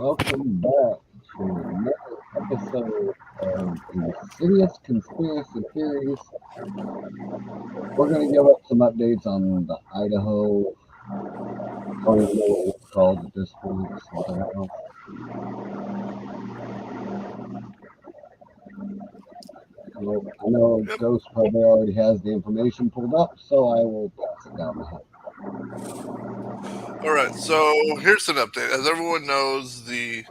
Welcome back to another episode of Insidious Conspiracy Theories. We're going to give up some updates on the Idaho. I don't even know what it's called at this point. Something else. So I know Yep. Ghost probably already has the information pulled up, so I will pass it down to him. All right, so here's an update. As everyone knows, the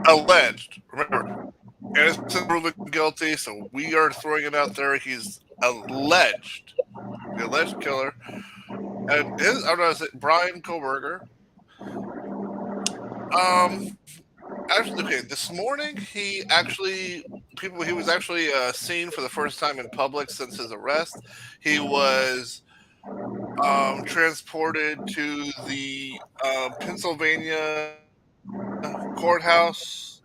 alleged, remember, innocent proven guilty, so we are throwing it out there. He's alleged, the alleged killer, and I'm gonna say Brian Koberger. Actually, okay, this morning he was actually seen for the first time in public since his arrest. He was transported to the Pennsylvania courthouse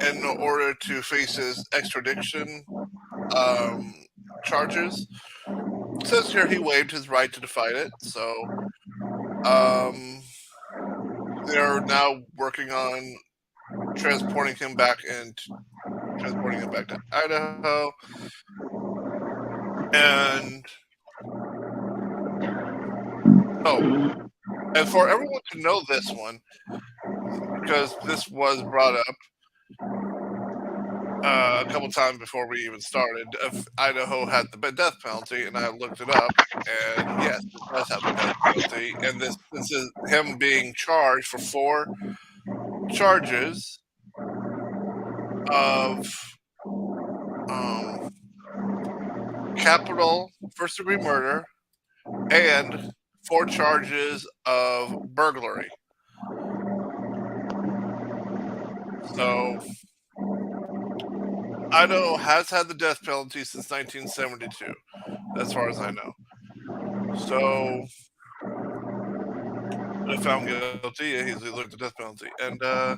in order to face his extradition charges. It says here he waived his right to define it, so they're now working on transporting him back to Idaho, and and for everyone to know this one, because this was brought up a couple times before we even started, if Idaho had the death penalty, and I looked it up, and yes, it does have the death penalty, and this is him being charged for 4 charges of capital first-degree murder and 4 charges of burglary. So Idaho has had the death penalty since 1972, as far as I know. So, if found guilty, he's looked at the death penalty. And I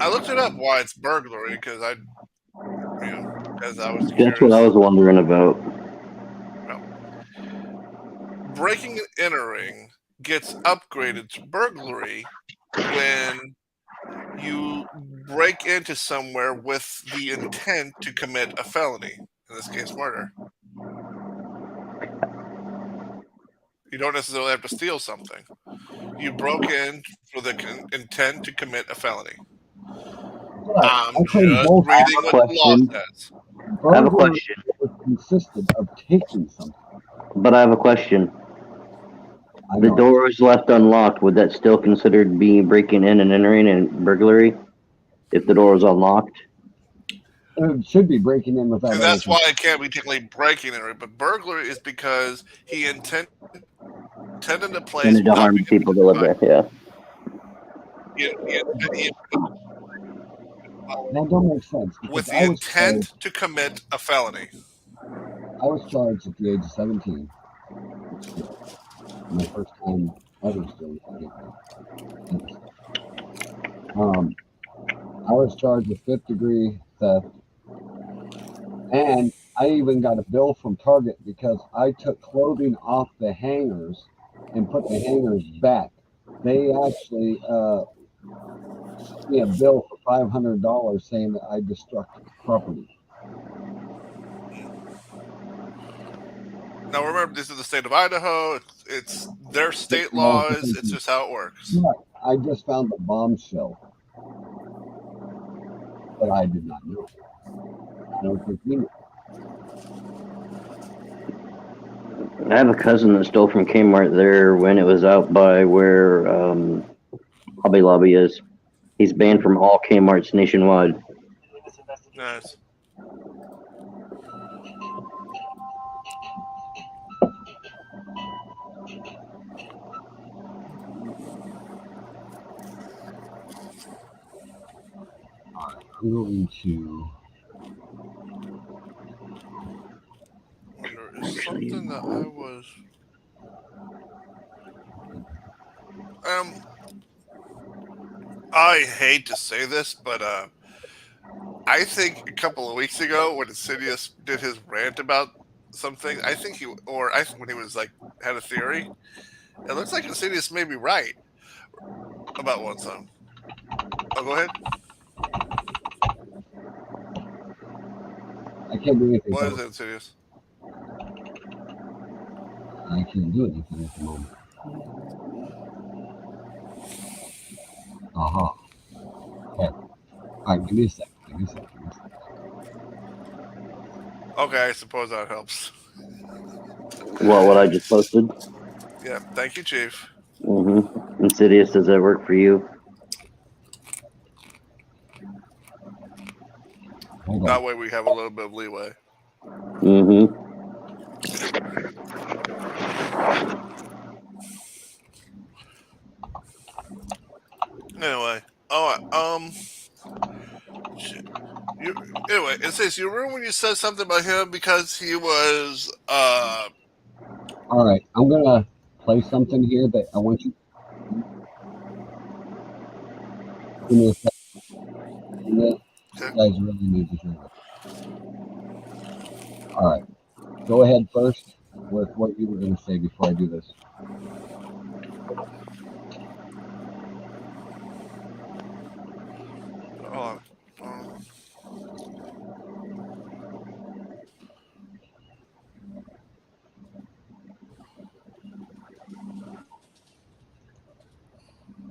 looked it up why it's burglary because I was curious. That's what I was wondering about. Breaking and entering gets upgraded to burglary when you break into somewhere with the intent to commit a felony, in this case, murder. You don't necessarily have to steal something. You broke in for the intent to commit a felony. I'm just reading what the law says. I have a question. Consisted of taking something. But I have a question. The door is left unlocked. Would that still considered being breaking in and entering and burglary if the door was unlocked? It should be breaking in without. And that's why it can't be technically breaking in, but burglary is because he intended to place Intended to harm people to live there. That don't make sense. With the intent to commit a felony. I was charged at the age of 17. My first time ever stealing something. I was charged with 5th degree theft. And I even got a bill from Target because I took clothing off the hangers and put the hangers back. They actually sent me a bill for $500 saying that I destructed property. Now remember, this is the state of Idaho. It's their state laws. It's just how it works. Yeah, I just found the bombshell, but I did not know. I don't think he knew. I have a cousin that stole from Kmart there when it was out by where Hobby Lobby is. He's banned from all Kmarts nationwide. Nice. I'm going to. There is something that I was. I hate to say this, but I think a couple of weeks ago when Insidious did his rant about something, I think when he was like had a theory, it looks like Insidious may be right. about one son. Oh, go ahead. I can't do anything. What About is it, Insidious? I can't do anything at the moment. Aha. Okay. All right, give me a sec. Okay, I suppose that helps. What I just posted. Yeah, thank you, Chief. Mm-hmm. Insidious, does that work for you? Hold on. That way we have a little bit of leeway. Mm-hmm. Anyway, shit. Anyway, it says you remember when you said something about him because he was All right, I'm gonna play something here that I want you. Give me a sec. You guys really need to hear this. All right, go ahead first with what you were gonna say before I do this.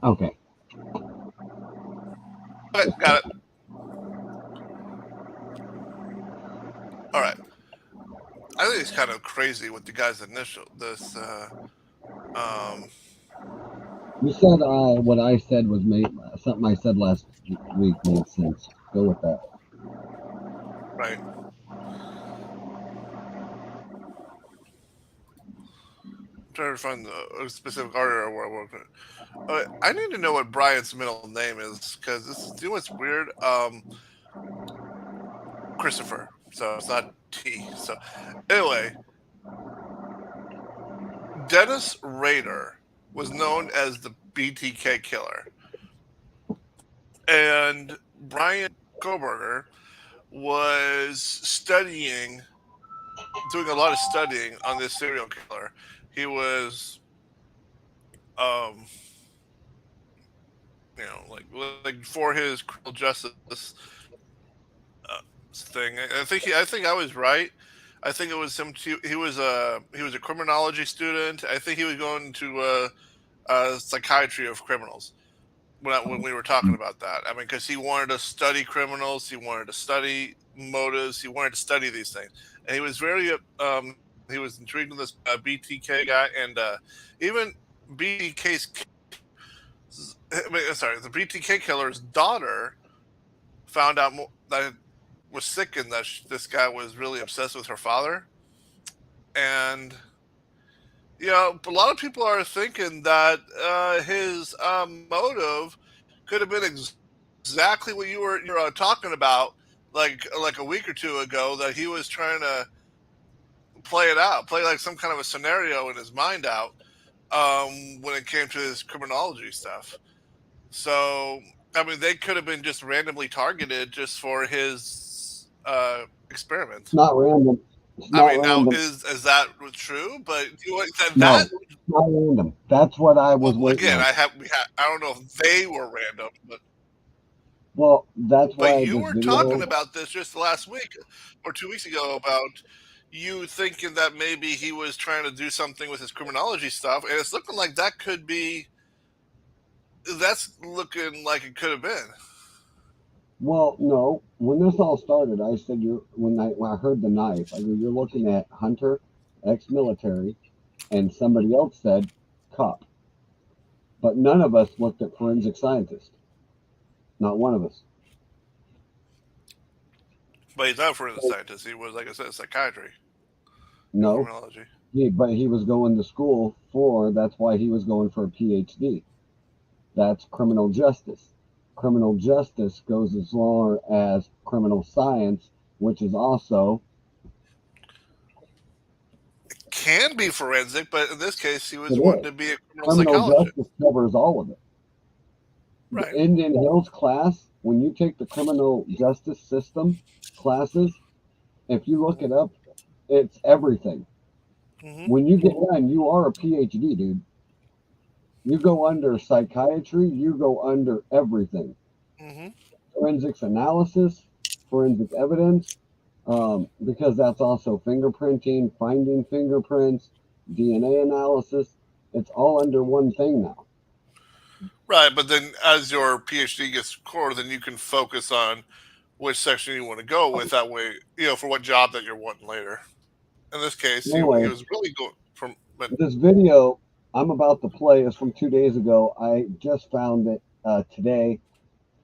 Okay. okay, got it. All right. I think it's kind of crazy with the guy's initial. You said what I said was something I said last week made sense. Go with that. Right. I'm trying to find a specific article where I work. I need to know what Brian's middle name is because this is. You know what's weird? Christopher. So it's not T. So anyway, Dennis Rader was known as the BTK killer, and Brian Koberger was doing a lot of studying on this serial killer. He was, like for his criminal justice thing. I think I was right. I think it was him. He was a criminology student. I think he was going to psychiatry of criminals when we were talking about that. I mean, because he wanted to study criminals, he wanted to study motives, he wanted to study these things, and he was he was intrigued with this BTK guy, and even BTK's. The BTK killer's daughter found out that was sick and that this guy was really obsessed with her father, and a lot of people are thinking that his motive could have been exactly what you're talking about, like a week or two ago, that he was trying to play like some kind of a scenario in his mind out when it came to his criminology stuff. So I mean, they could have been just randomly targeted just for his experiment. It's not random. It's I not mean, now random. is that true? But No, that it's not random. That's what I was well, waiting again, on. I don't know if they were random, Well, that's but why you this were video. talking about this just last week or 2 weeks ago about you thinking that maybe he was trying to do something with his criminology stuff, and it's looking like that could be. That's looking like it could have been. Well, no. When this all started, I said when I heard the knife, I go, you're looking at Hunter, ex-military, and somebody else said cop. But none of us looked at forensic scientist. Not one of us. But he's not a forensic scientist. He was, like I said, psychiatry and No. criminology. But he was going to school that's why he was going for a PhD. That's criminal justice. Criminal justice goes as far as criminal science, which is also Can be forensic, but in this case, he was it wanting is. to be a criminal Criminal psychologist. justice covers all of it. Right. The Indian Hills class, when you take the criminal justice system classes, if you look it up, it's everything. Mm-hmm. When you get done, you are a PhD, dude. You go under psychiatry, you go under everything. Hmm. Forensics analysis, forensic evidence, because that's also fingerprinting, finding fingerprints, DNA analysis. It's all under one thing now. Right, but then as your PhD gets core, then you can focus on which section you want to go with. That way, for what job that you're wanting later. In this case, he Anyway, was really going from. But this video I'm about to play is from 2 days ago. I just found it today,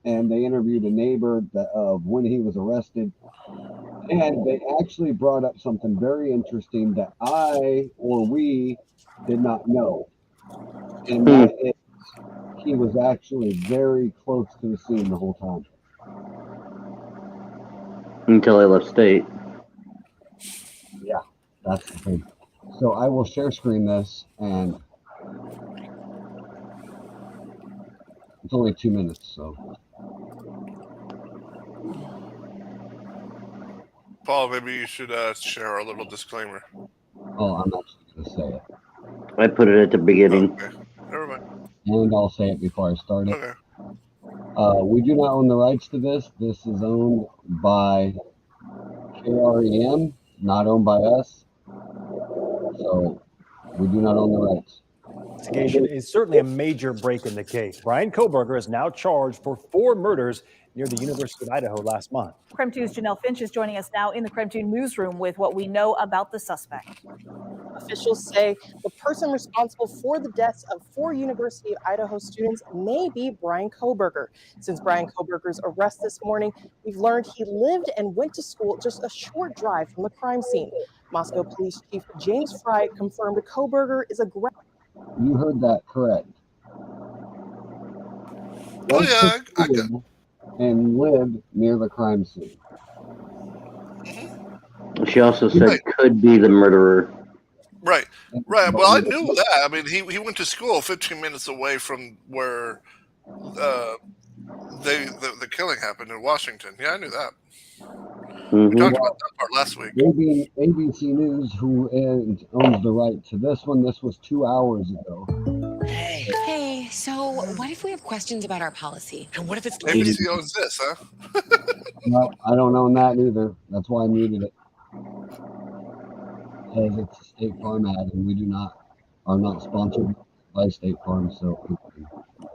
and they interviewed a neighbor of when he was arrested. And they actually brought up something very interesting that we did not know. And that is, he was actually very close to the scene the whole time. Until I left state. Yeah, that's the thing. So I will share screen this, and it's only 2 minutes, so. Paul, maybe you should share a little disclaimer. Oh, I'm actually going to say it. I put it at the beginning. Okay, never mind. And I'll say it before I start it. Okay. We do not own the rights to this. This is owned by KREM, not owned by us. So we do not own the rights. Investigation is certainly a major break in the case. Bryan Kohberger is now charged for 4 murders near the University of Idaho last month. KREM 2's Janelle Finch is joining us now in the KREM 2 newsroom with what we know about the suspect. Officials say the person responsible for the deaths of 4 University of Idaho students may be Bryan Kohberger. Since Bryan Kohberger's arrest this morning, we've learned he lived and went to school just a short drive from the crime scene. Moscow Police Chief James Fry confirmed Kohberger is a You heard that correct. Oh yeah, I got. And lived near the crime scene. She also said could be the murderer. Right. Well, I knew that. I mean, he went to school 15 minutes away from where the killing happened in Washington. Yeah, I knew that. We talked about that part last week. ABC News, who owns the right to this one, this was 2 hours ago. Hey, so what if we have questions about our policy? And what if it's ABC owns this, huh? No, I don't own that either. That's why I muted it. Because it's a State Farm ad, and we are not sponsored by State Farm, so.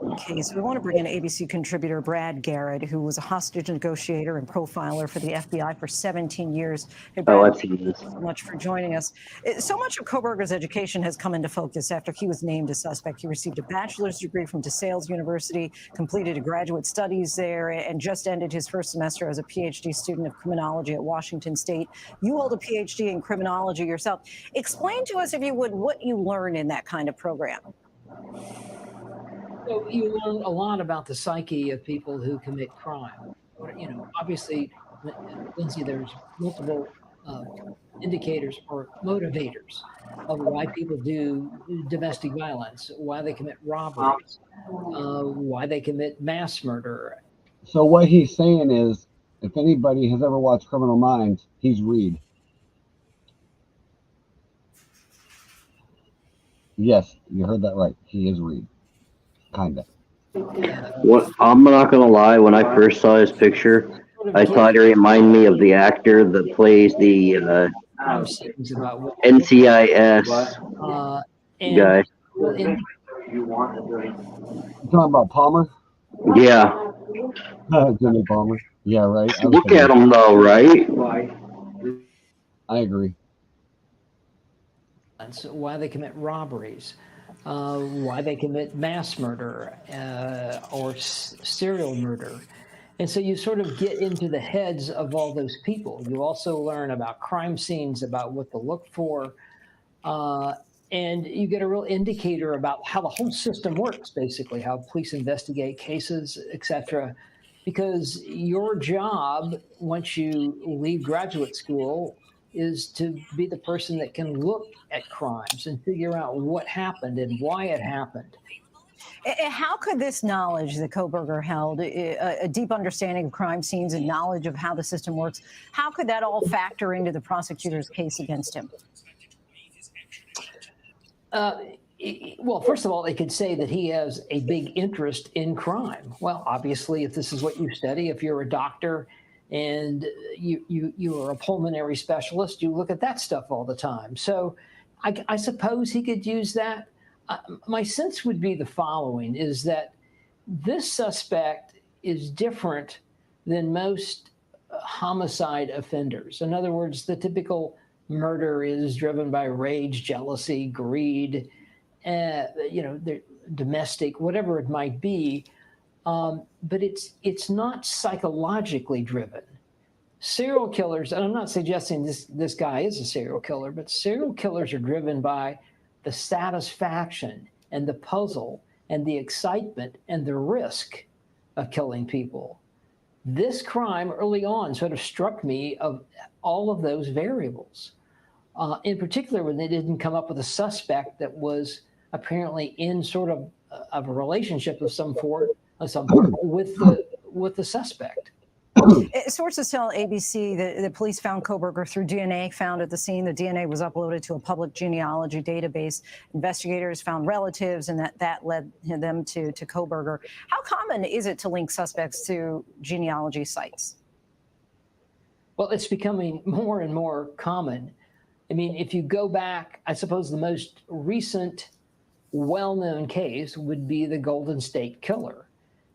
Okay, so we want to bring in ABC contributor Brad Garrett, who was a hostage negotiator and profiler for the FBI for 17 years. Hey, Brad, I've seen this. Thank you so much for joining us. So much of Kohberger's education has come into focus after he was named a suspect. He received a bachelor's degree from DeSales University, completed a graduate studies there, and just ended his first semester as a PhD student of criminology at Washington State. You hold a PhD in criminology yourself. Explain to us, if you would, what you learn in that kind of program. So you learn a lot about the psyche of people who commit crime. Obviously, Lindsay, there's multiple indicators or motivators of why people do domestic violence, why they commit robberies, why they commit mass murder. So what he's saying is, if anybody has ever watched Criminal Minds, he's Reed. Yes, you heard that right. He is Reed. Kind of. What I'm not gonna lie, when I first saw his picture, I thought it reminded me of the actor that plays the NCIS guy. You talking about Palmer? Yeah. Jimmy Palmer. Yeah, right. Look at him though, right? I agree. Why they commit robberies, why they commit mass murder or serial murder. And so you sort of get into the heads of all those people. You also learn about crime scenes, about what to look for, and you get a real indicator about how the whole system works, basically, how police investigate cases, etc. Because your job, once you leave graduate school, is to be the person that can look at crimes and figure out what happened and why it happened. How could this knowledge that Kohberger held, a deep understanding of crime scenes and knowledge of how the system works, how could that all factor into the prosecutor's case against him? Well, first of all, they could say that he has a big interest in crime. Well, obviously, if this is what you study, if you're a doctor and you are a pulmonary specialist, you look at that stuff all the time. So I suppose he could use that. My sense would be the following, is that this suspect is different than most homicide offenders. In other words, the typical murder is driven by rage, jealousy, greed, domestic, whatever it might be. But it's not psychologically driven. Serial killers, and I'm not suggesting this guy is a serial killer, but serial killers are driven by the satisfaction and the puzzle and the excitement and the risk of killing people. This crime early on sort of struck me of all of those variables, in particular when they didn't come up with a suspect that was apparently in sort of a relationship of some sort with the suspect. Sources tell ABC that the police found Kohberger through DNA found at the scene. The DNA was uploaded to a public genealogy database. Investigators found relatives, and that led them to Kohberger. How common is it to link suspects to genealogy sites? Well, it's becoming more and more common. I mean, if you go back, I suppose the most recent well-known case would be the Golden State Killer.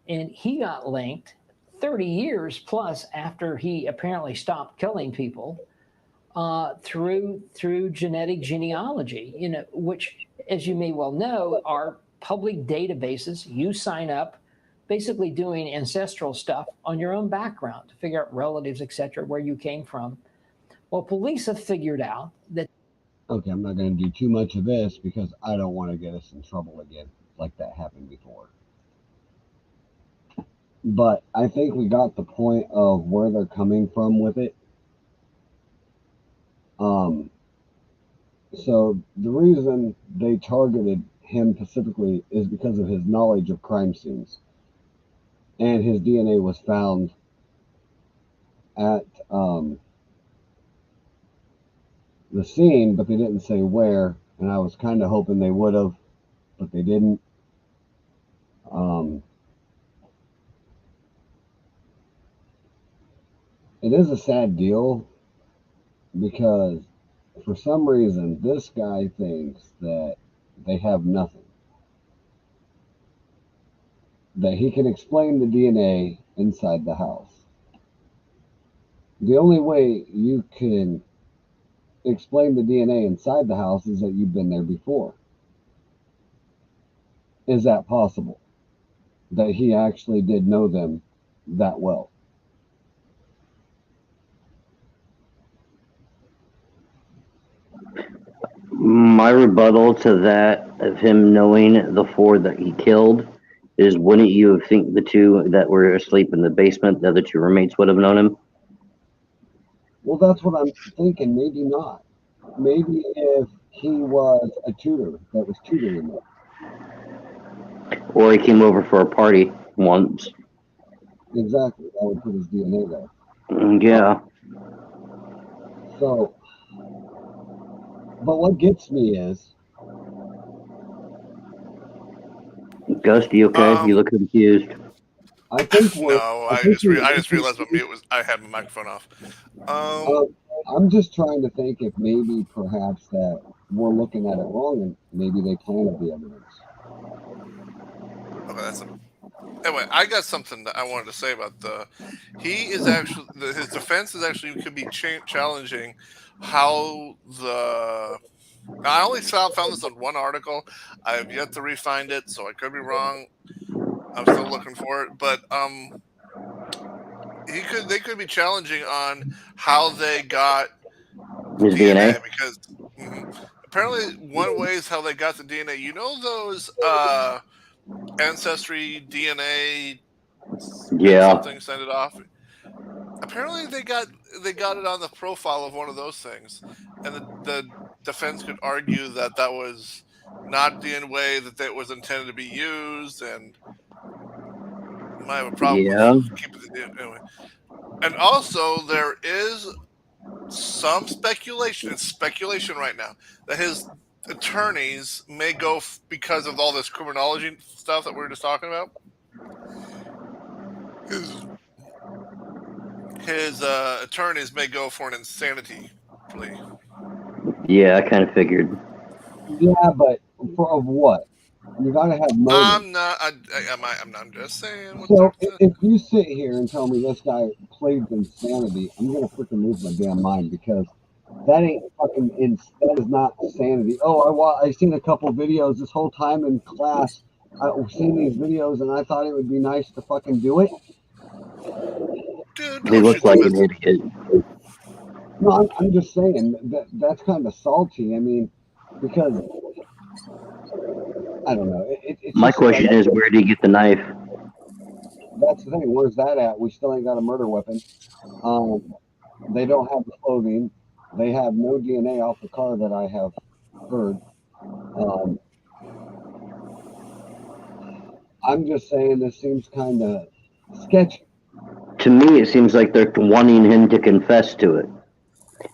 And he got linked 30 years plus after he apparently stopped killing people through genetic genealogy, which, as you may well know, are public databases. You sign up basically doing ancestral stuff on your own background to figure out relatives, et cetera, where you came from. Well, police have figured out that. Okay, I'm not going to do too much of this because I don't want to get us in trouble again like that happened before. But I think we got the point of where they're coming from with it. So the reason they targeted him specifically is because of his knowledge of crime scenes. And his DNA was found at the scene, but they didn't say where. And I was kind of hoping they would have, but they didn't. It is a sad deal because for some reason this guy thinks that they have nothing. That he can explain the DNA inside the house. The only way you can explain the DNA inside the house is that you've been there before. Is that possible? That he actually did know them that well? My rebuttal to that of him knowing the four that he killed is, wouldn't you think the two that were asleep in the basement, the other two roommates, would have known him? Well, that's what I'm thinking. Maybe not. Maybe if he was a tutor that was tutoring them. Or he came over for a party once. Exactly. That would put his DNA there. Yeah. So, but what gets me is, Ghost, you okay? You look confused. I think no, I just realized I had my microphone off. I'm just trying to think if maybe perhaps that we're looking at it wrong and maybe they planted the evidence. Okay, anyway, I got something that I wanted to say about his defense is actually could be challenging how I only found this on one article. I have yet to re-find it, so I could be wrong. I'm still looking for it, but they could be challenging on how they got his DNA because apparently one way is how they got the DNA. You know those Ancestry DNA, something, send it off. Apparently they got it on the profile of one of those things, and the defense could argue that was not the way that it was intended to be used, and might have a problem with keeping it anyway. And also there is some speculation. It's speculation right now that his attorneys may go because of all this criminology stuff that we were just talking about. His attorneys may go for an insanity plea. Yeah, I kind of figured. Yeah, but of what? You gotta have motive. I'm just saying. So if you sit here and tell me this guy played insanity, I'm gonna freaking lose my damn mind because that ain't fucking that is not sanity. Oh, I seen a couple videos this whole time in class. I've seen these videos and I thought it would be nice to fucking do it. Dude, He looks like an idiot. No, I'm just saying that's kind of salty. I mean, because I don't know. My question is, where did he get the knife? That's the thing. Where's that at? We still ain't got a murder weapon. They don't have the clothing. They have no DNA off the car that I have heard. I'm just saying this seems kind of sketchy. To me, it seems like they're wanting him to confess to it.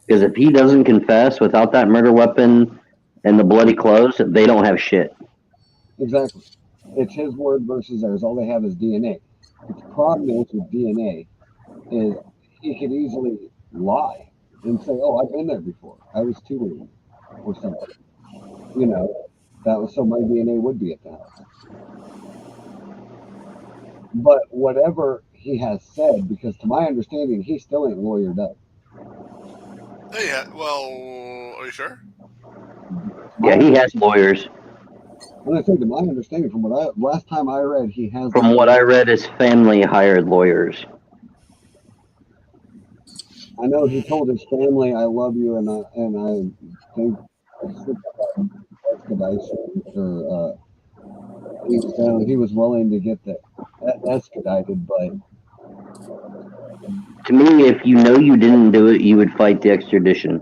Because if he doesn't confess without that murder weapon and the bloody clothes, they don't have shit. Exactly. It's his word versus theirs. All they have is DNA. The problem is with DNA is he could easily lie and say, "Oh, I've been there before. I was tutoring or something." You know, that was so my DNA would be at the house. But whatever he has said, because to my understanding, he still ain't lawyered up. Yeah. Well, are you sure? Yeah, he has lawyers. When I say to my understanding, from what last time I read, he has. From what I read, his family hired lawyers. I know he told his family, "I love you," and I think he was willing to get that expedited, but to me, if you know you didn't do it, you would fight the extradition.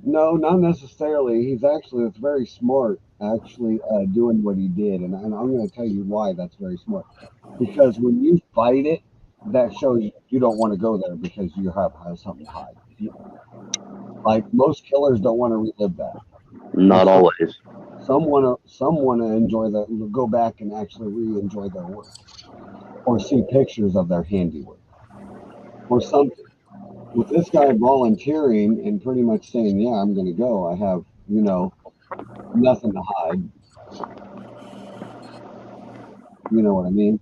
no, not necessarily. It's very smart, actually, doing what he did, and I'm going to tell you why that's very smart. Because when you fight it, that shows you don't want to go there because you have something to hide. Like most killers don't want to relive that. Not always. Some want to enjoy that, go back and actually re-enjoy their work, or see pictures of their handiwork, or something. With this guy volunteering and pretty much saying, "Yeah, I'm going to go. I have, nothing to hide." You know what I mean?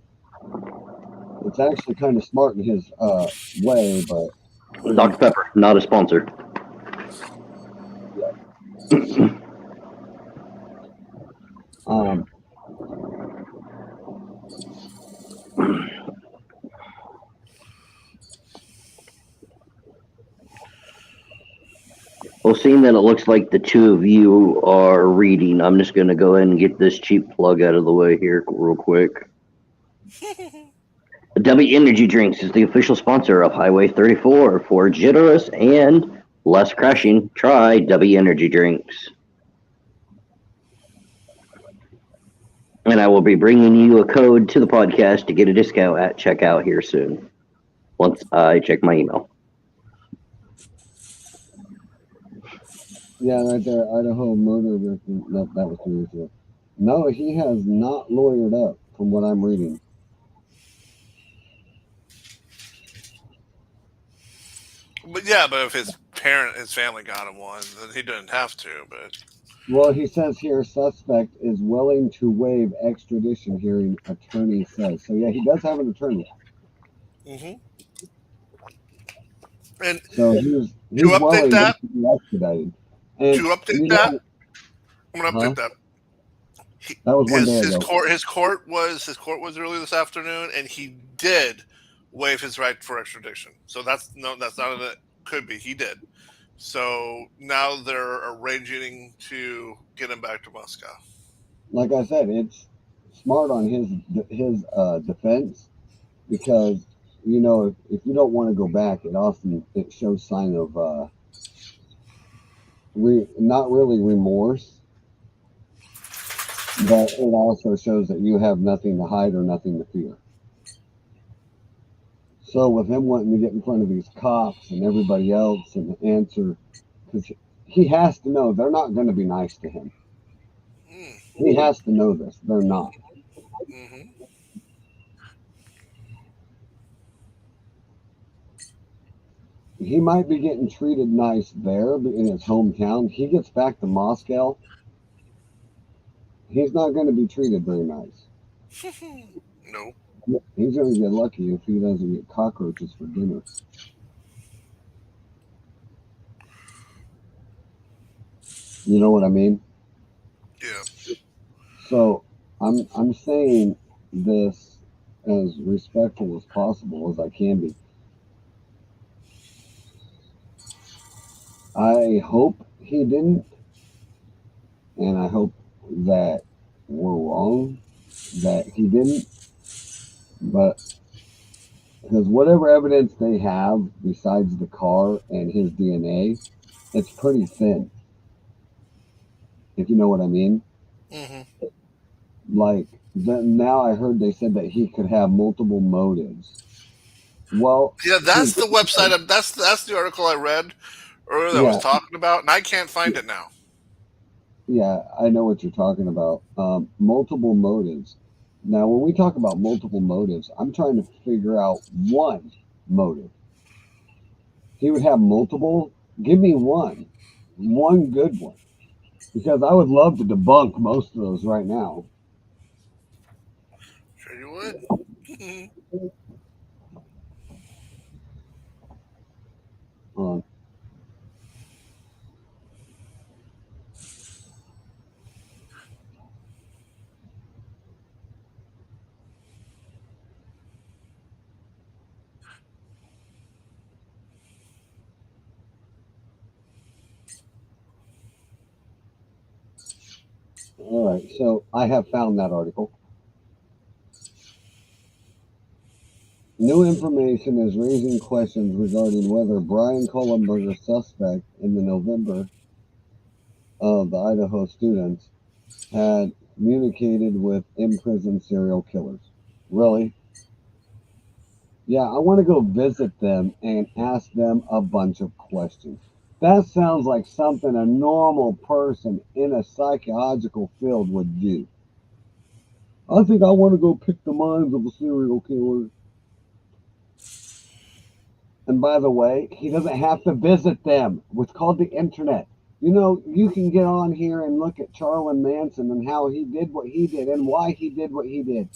It's actually kind of smart in his way, but Dr. Pepper, not a sponsor. Well, seeing that it looks like the two of you are reading, I'm just going to go ahead and get this cheap plug out of the way here real quick. W Energy Drinks is the official sponsor of Highway 34. For jitters and less crashing, try W Energy Drinks. And I will be bringing you a code to the podcast to get a discount at checkout here soon, once I check my email. Yeah, right there, Idaho murder victim. No, that was 2 years ago. No, he has not lawyered up from what I'm reading. But yeah, but if his family got him one, then he didn't have to. But well, he says here, suspect is willing to waive extradition hearing, attorney says. So yeah, he does have an attorney. Mm-hmm. And so he's to update that, to be expedited. And to update that, I'm gonna update that. That was one day ago. His court was early this afternoon, and he did waive his right for extradition. So that's not it. Could be he did. So now they're arranging to get him back to Moscow. Like I said, it's smart on his defense because if you don't want to go back, it shows sign of not really remorse, but it also shows that you have nothing to hide or nothing to fear. So with him wanting to get in front of these cops and everybody else and answer, because he has to know they're not going to be nice to him. Mm, He has to know this. They're not. hmm He might be getting treated nice there in his hometown. He gets back to Moscow, he's not going to be treated very nice. No. He's going to get lucky if he doesn't get cockroaches for dinner. You know what I mean? Yeah. So I'm saying this as respectful as possible as I can be. I hope he didn't, and I hope that we're wrong that he didn't. But because whatever evidence they have besides the car and his DNA, it's pretty thin. If you know what I mean. hmm Like now I heard they said that he could have multiple motives. Well, Yeah, that's the website. That's the article I read earlier that I was yeah, talking about, and I can't find it now. yeah, I know what you're talking about. Multiple motives. Now, when we talk about multiple motives, I'm trying to figure out one motive. He would have multiple. Give me one good one, because I would love to debunk most of those right now. Sure you would. Um, all right, so I have found that article. New information is raising questions regarding whether Brian Kohlenberger, suspect in the November of the Idaho students, had communicated with imprisoned serial killers. Really? Yeah, I want to go visit them and ask them a bunch of questions. That sounds like something a normal person in a psychological field would do. I think I want to go pick the minds of a serial killer. And by the way, he doesn't have to visit them. What's called the internet. You know, you can get on here and look at Charles Manson and how he did what he did and why he did what he did.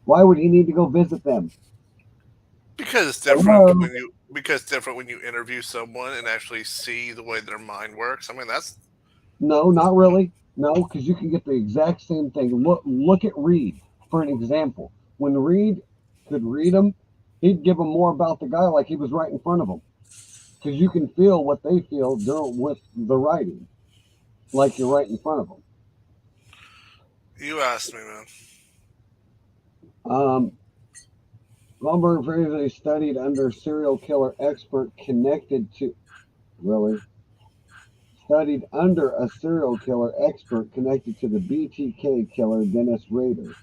Why would he need to go visit them? Because it's different when you interview someone and actually see the way their mind works. I mean, that's No, not really. No, because you can get the exact same thing. Look at Reed for an example. When Reed could read him, he'd give them more about the guy like he was right in front of them. Because you can feel what they feel with the writing, like you're right in front of them. you asked me, man. Lumberg previously studied under serial killer expert connected to studied under a serial killer expert connected to the BTK killer Dennis Rader.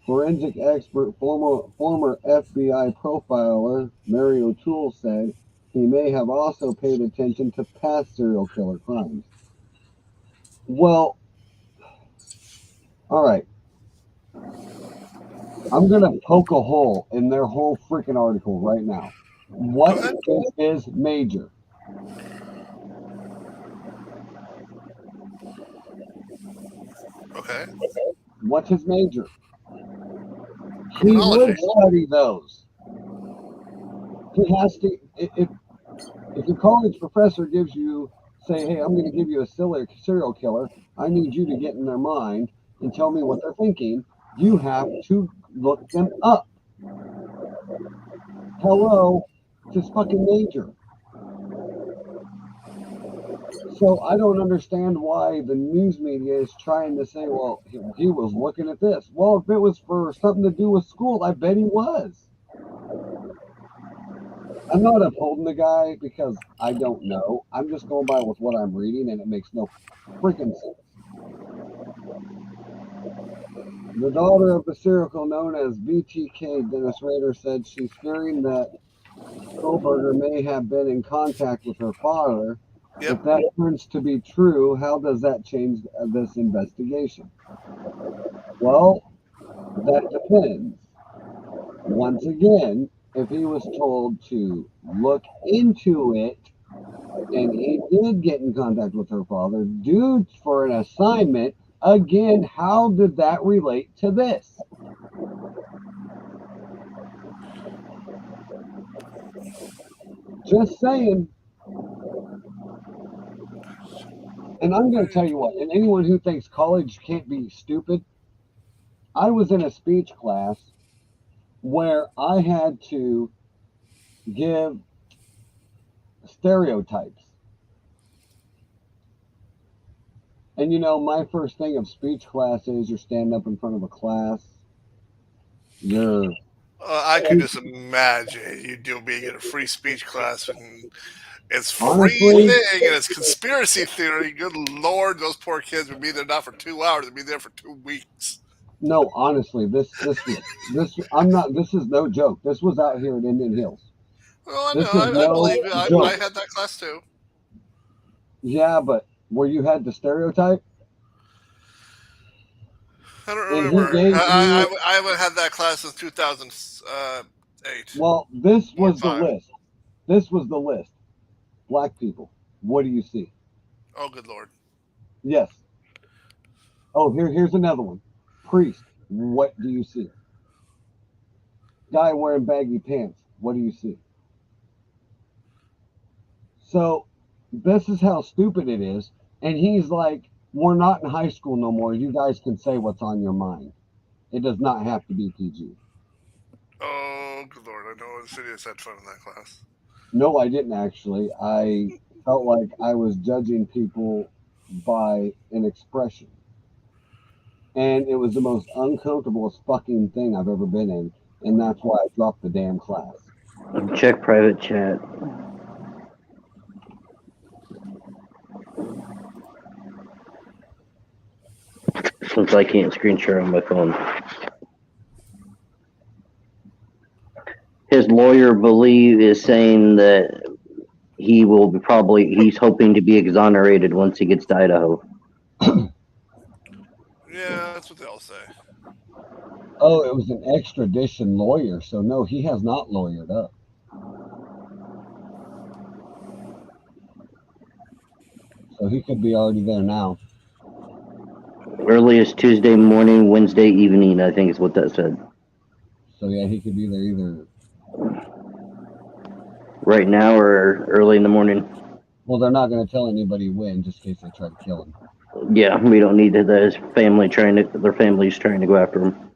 Forensic expert, former FBI profiler Mary O'Toole said he may have also paid attention to past serial killer crimes. Well, all right. I'm going to poke a hole in their whole freaking article right now. What is major? Okay. What's his major? He would study those. He has to. If your college professor gives you, say, hey, I'm going to give you a serial killer, I need you to get in their mind and tell me what they're thinking. You have to look them up. Hello, it's his fucking major. So I don't understand why the news media is trying to say, well, he was looking at this. Well, if it was for something to do with school, I bet he was. I'm not upholding the guy because I don't know. I'm just going by with what I'm reading, and it makes no freaking sense. The daughter of the serial killer known as BTK, Dennis Rader, said she's fearing that Kohberger may have been in contact with her father Yep. If that turns to be true, how does that change this investigation? Well, that depends. Once again, if he was told to look into it and he did get in contact with her father due for an assignment, again, how did that relate to this? Just saying. And I'm going to tell you what, and anyone who thinks college can't be stupid, I was in a speech class where I had to give stereotypes. And you know, my first thing of speech class is you're standing up in front of a class. You're I could just imagine you do being in a free speech class and it's free Honestly- thing and it's conspiracy theory. Good Lord, those poor kids would be there not for 2 hours, they'd be there for 2 weeks. no, honestly, this is no joke. This was out here at Indian Hills. Well, I This know, is I no believe you. I joke. had that class too. Yeah, but where you had the stereotype, I don't And he remember. gave I haven't had that class since 2008. well, this Or was the 5. list. This was the list. Black people. What do you see? Oh, good Lord. Yes. Oh, here's another one. Priest. What do you see? Guy wearing baggy pants. What do you see? So this is how stupid it is. And he's like, we're not in high school no more. You guys can say what's on your mind. It does not have to be PG. Oh, good Lord. I know Insidious had fun in that class. No, I didn't actually. I felt like I was judging people by an expression. And it was the most uncomfortable fucking thing I've ever been in. And that's why I dropped the damn class. Check private chat. Since I can't screen share on my phone. His lawyer is saying that he will be he's hoping to be exonerated once he gets to Idaho. Yeah, that's what they all say. Oh, it was an extradition lawyer. So no, he has not lawyered up. So he could be already there now. Earliest Tuesday morning, Wednesday evening, I think is what that said. So yeah, he could be there either. Right now or early in the morning. Well, they're not going to tell anybody when, just in case they try to kill him. Yeah, we don't need their family's trying to go after him.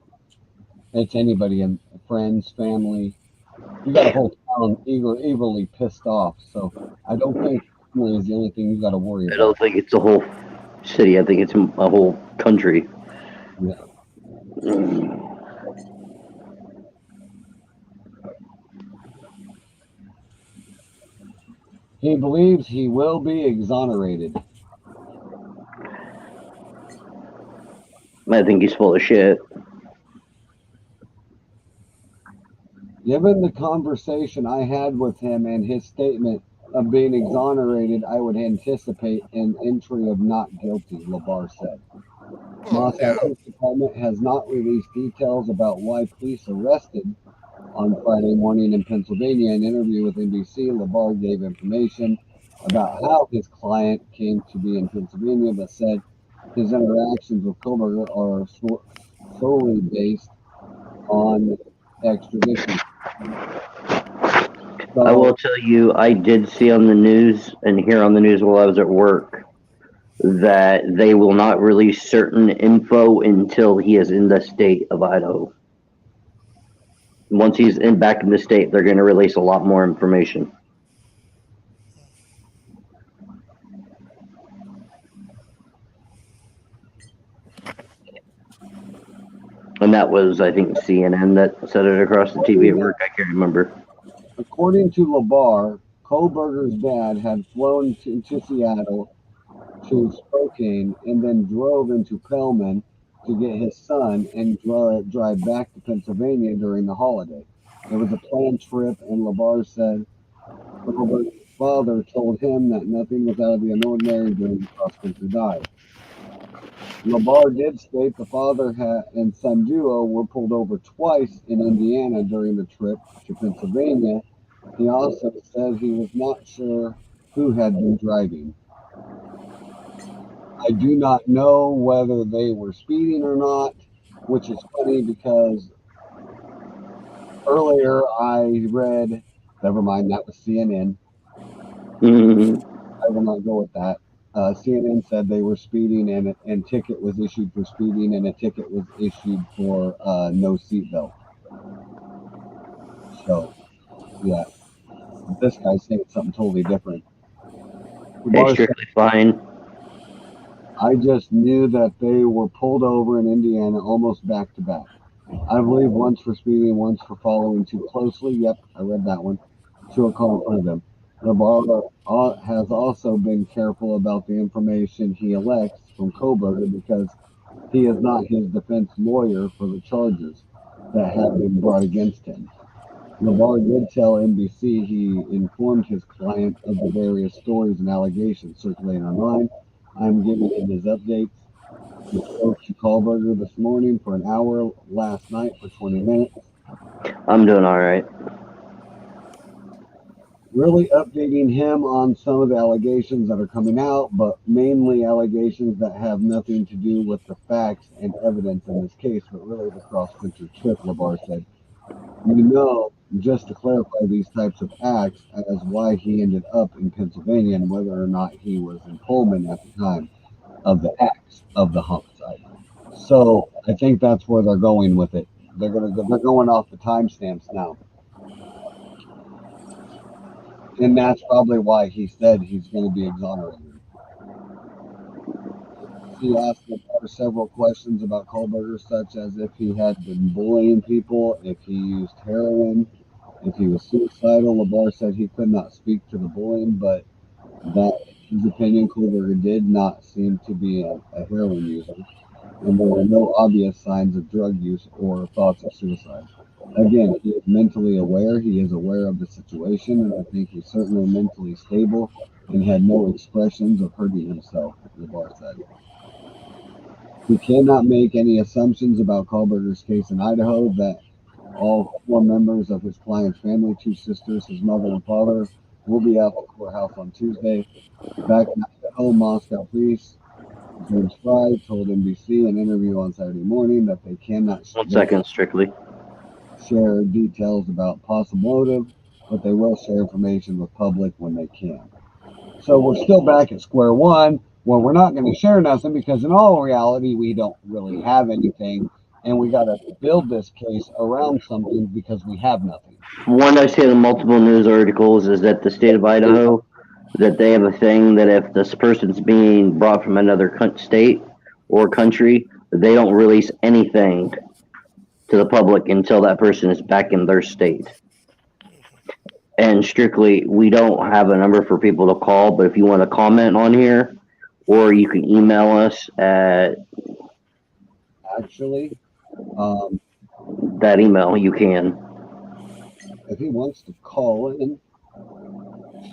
It's anybody, and friends, family. You got a whole town evilly pissed off. So I don't think family is the only thing you got to worry I about. don't think it's a whole city. I think it's a whole country. Yeah. He believes he will be exonerated. I think he's full of shit. Given the conversation I had with him and his statement of being exonerated, I would anticipate an entry of not guilty, Labar said. Los Angeles Department has not released details about why police arrested on Friday morning in Pennsylvania. In an interview with NBC, Labar gave information about how his client came to be in Pennsylvania, but said his interactions with Koberger are solely based on extradition. I will tell you, I did see on the news and hear on the news while I was at work that they will not release certain info until he is in the state of Idaho. Once he's back in the state, they're going to release a lot more information. And that was, I think, CNN that said it across the TV at work. I can't remember. According to Labar, Koberger's dad had flown to Seattle to Spokane and then drove into Pellman to get his son and drive back to Pennsylvania during the holiday. It was a planned trip, and Labar said Koberger father told him that nothing was out of the ordinary during the cross-country dive. Labar did state the father and son duo were pulled over twice in Indiana during the trip to Pennsylvania. He also said he was not sure who had been driving. I do not know whether they were speeding or not, which is funny because earlier I read, never mind, that was CNN. I will not go with that. CNN said they were speeding and ticket was issued for speeding and a ticket was issued for no seatbelt. So, yeah, this guy's saying something totally different. Hey, strictly fine. I just knew that they were pulled over in Indiana almost back to back. I believe once for speeding, once for following too closely. Yep, I read that one. To a car in front of him. Labar has also been careful about the information he elects from Kohberger because he is not his defense lawyer for the charges that have been brought against him. Labar did tell NBC he informed his client of the various stories and allegations circulating online. I'm giving him his updates. He spoke to Kohberger this morning for an hour, last night for 20 minutes. I'm doing all right. Really updating him on some of the allegations that are coming out, but mainly allegations that have nothing to do with the facts and evidence in this case, but really the cross-country trip, Labar said. You know, just to clarify these types of acts as why he ended up in Pennsylvania and whether or not he was in Pullman at the time of the acts of the homicide. So I think that's where they're going with it. They're going off the timestamps now. And that's probably why he said he's going to be exonerated. He asked Labar several questions about Kohberger, such as if he had been bullying people, if he used heroin, if he was suicidal. Labar said he could not speak to the bullying, but that, in his opinion, Kohberger did not seem to be a heroin user, and there were no obvious signs of drug use or thoughts of suicide. Again, he is mentally aware. He is aware of the situation, and I think he's certainly mentally stable and had no expressions of hurting himself, Labar said. We cannot make any assumptions about Kohberger's case in Idaho that all 4 members of his client's family, 2 sisters, his mother and father, will be at the courthouse on Tuesday. Back in Idaho, Moscow police, James Fry told NBC in an interview on Saturday morning that they cannot 1 second, strictly. share details about possible motive, but they will share information with public when they can. So we're still back at square one, where we're not going to share nothing because in all reality, we don't really have anything, and we got to build this case around something because we have nothing. One I see in multiple news articles is that the state of Idaho, that they have a thing that if this person's being brought from another state or country, they don't release anything to the public until that person is back in their state. And strictly, we don't have a number for people to call, but if you want to comment on here, or you can email us at Actually, that email, you can. if he wants to call in,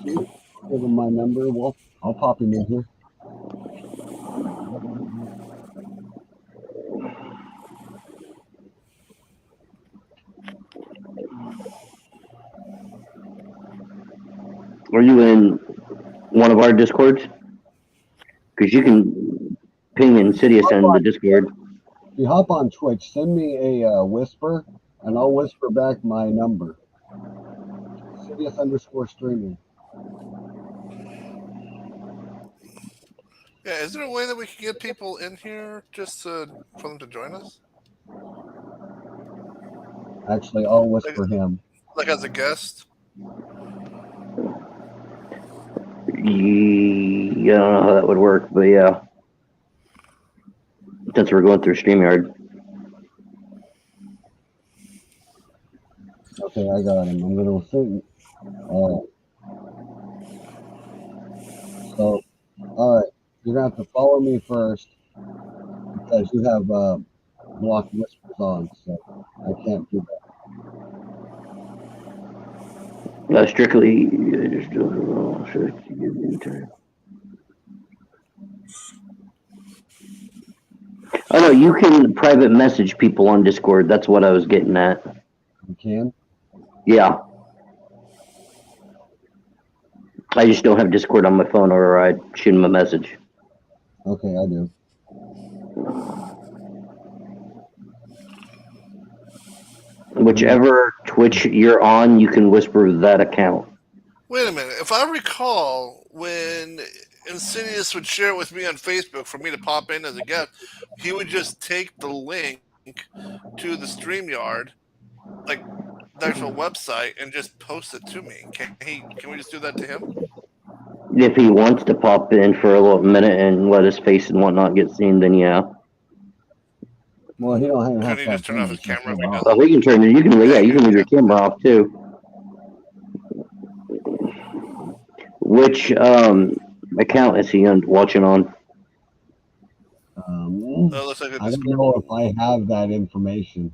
give him my number. Well, I'll pop him in here. Are you in one of our Discords? Because you can ping Insidious in the Discord. If you hop on Twitch, send me a whisper, and I'll whisper back my number. Insidious_streaming. Yeah, is there a way that we can get people in here just for them to join us? Actually, I'll whisper him. Like as a guest? Yeah, I don't know how that would work, but yeah. Since we're going through StreamYard. Okay, I got him. I'm going to sing. So, all right. You're going to have to follow me first because you have blocked whispers on, so I can't do that. Strictly. Oh no, you can private message people on Discord. That's what I was getting at. You can? Yeah. I just don't have Discord on my phone, or I'd shoot him a message. Okay, I do. Whichever Twitch you're on, you can whisper that account. Wait a minute. If I recall, when Insidious would share it with me on Facebook for me to pop in as a guest, he would just take the link to the StreamYard, like the actual website, and just post it to me. Can we just do that to him? If he wants to pop in for a little minute and let his face and whatnot get seen, then yeah. Well, he don't have Couldn't he just turn off his camera if he does? Well, we can turn it. You can leave your camera off too. Which account is he watching on? Looks like I don't know if I have that information.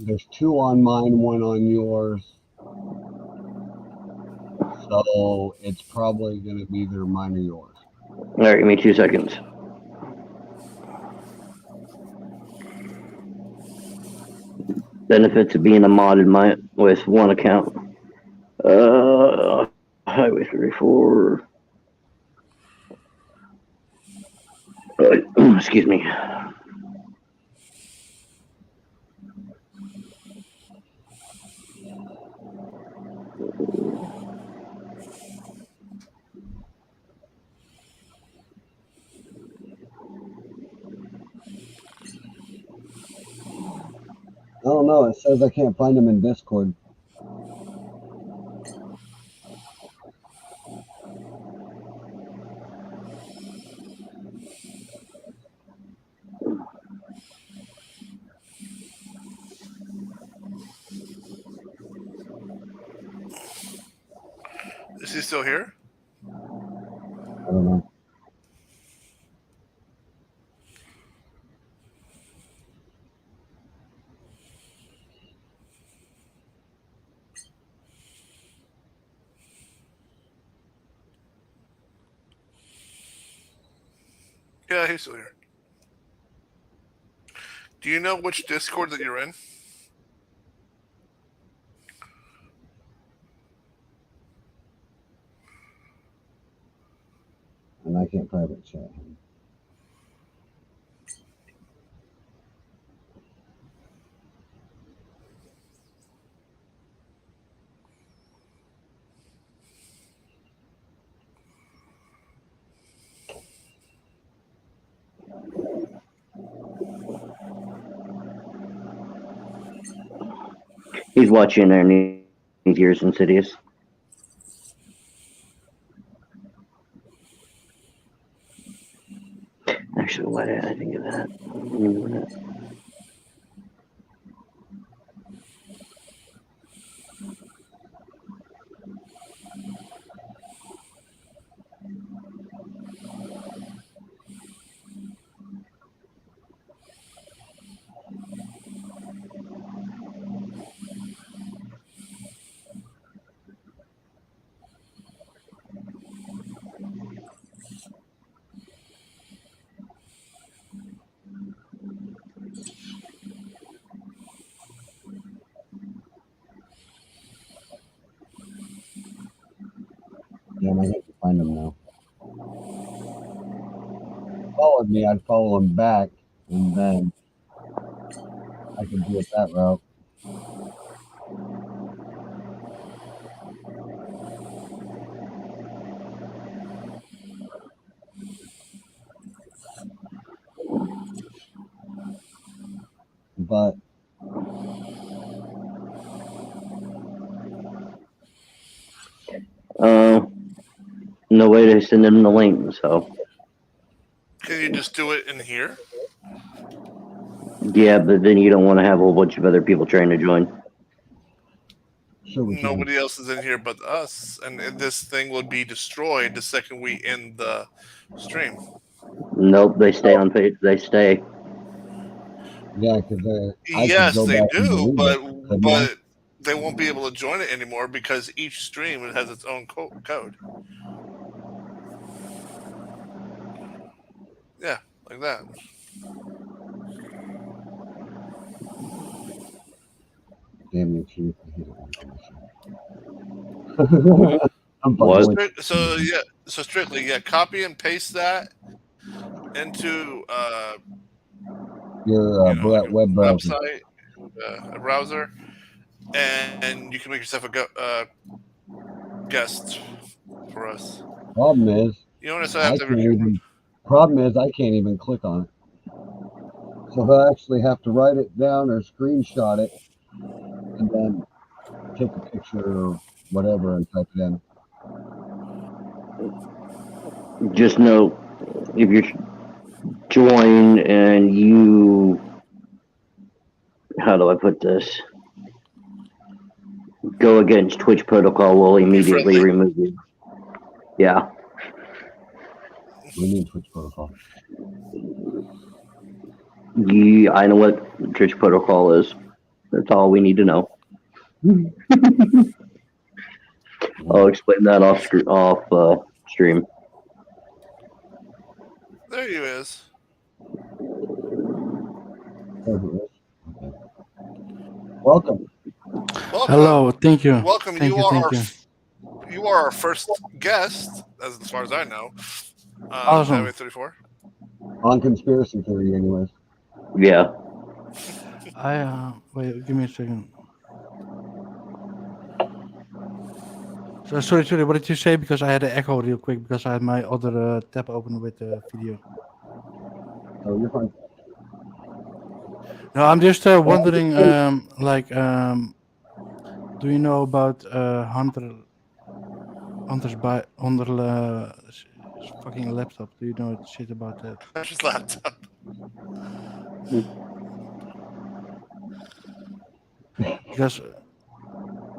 There's two on mine, one on yours. So it's probably going to be either mine or yours. All right, give me 2 seconds. Benefits of being a mod in with one account. Highway 34. Excuse me. I don't know. It says I can't find him in Discord. Is he still here? I don't know. Yeah, he's still here. Do you know which Discord that you're in? And I can't private chat him. He's watching there and he hears Insidious. Actually, why did I think of that? Yeah, I have to find him now. Followed me, I'd follow him back, and then I can do it that route. But no way to send him the link, so Can you just do it in here? yeah, but then you don't want to have a whole bunch of other people trying to join. sure we can. Nobody else is in here but us, and this thing will be destroyed the second we end the stream. Nope, they stay on page. They stay. Yeah, because Yes, they do, but they won't be able to join it anymore because each stream has its own code. Yeah, like that. Damn you, Chief. I hate it when you do this. I'm What? fucking with you. So strictly, copy and paste that into Your like a web browser. website, a browser, and you can make yourself a guest for us. Problem is, You don't necessarily have to I can't even click on it. So I actually have to write it down or screenshot it and then take a picture or whatever and type it in. Just know if you join and you, how do I put this? Go against Twitch protocol, will immediately remove you. Yeah. We need Twitch protocol. I know what Twitch protocol is. That's all we need to know. I'll explain that off stream. There you is. Welcome. Hello, thank you. Welcome. Thank you. You are our first guest, as far as I know. Awesome. Highway 34. On conspiracy theory, anyways. Yeah. Wait, give me a second. So, sorry, what did you say? Because I had an echo real quick because I had my other tab open with the video. Oh, you're fine. No, I'm just wondering, do you know about Hunter's fucking laptop? Do you know shit about that? Hunter's laptop. Because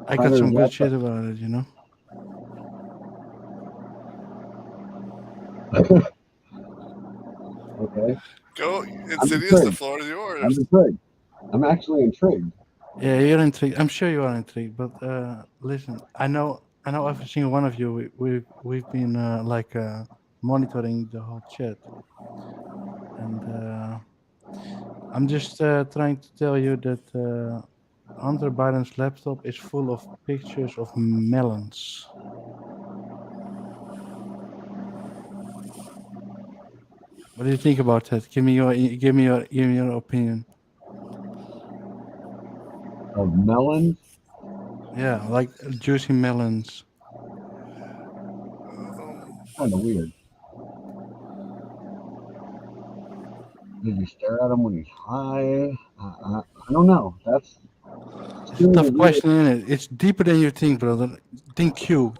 I got some good shit about it, you know? Okay. Go, Insidious, the floor is yours. I'm intrigued. I'm actually intrigued. Yeah, you're intrigued. I'm sure you are intrigued. But listen, I know every single one of you. We've been monitoring the whole chat, and I'm just trying to tell you that Hunter Biden's laptop is full of pictures of melons. What do you think about that? Give me your opinion. Of melons? Yeah, like juicy melons. Kind of weird. Did you stare at him when he's high? I don't know. That's It's a tough question, isn't it? It's deeper than you think, brother. Think Q.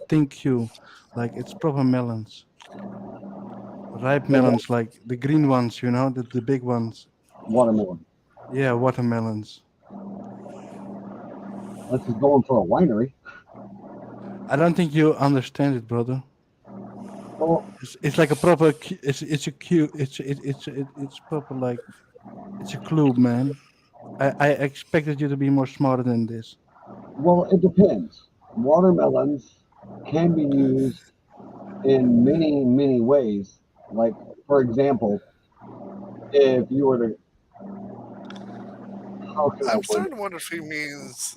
Like it's proper melons. Ripe melons, like the green ones, you know, the big ones. Watermelon. Yeah, watermelons. Unless he's going for a winery. I don't think you understand it, brother. Well, it's like a proper. It's a Q. It's proper like. It's a clue, man. I expected you to be more smarter than this. Well, it depends. Watermelons can be used in many, many ways. Like, for example, if you were to... I'm starting to wonder if he means...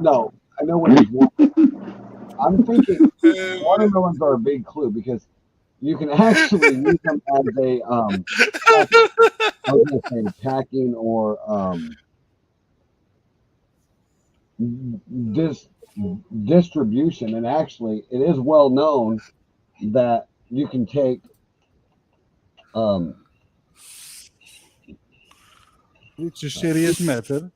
No, I know what he's wanting. I'm thinking watermelons are a big clue because you can actually use them as a, I was going to say packing or distribution. And actually, it is well known that you can take it's a serious matter.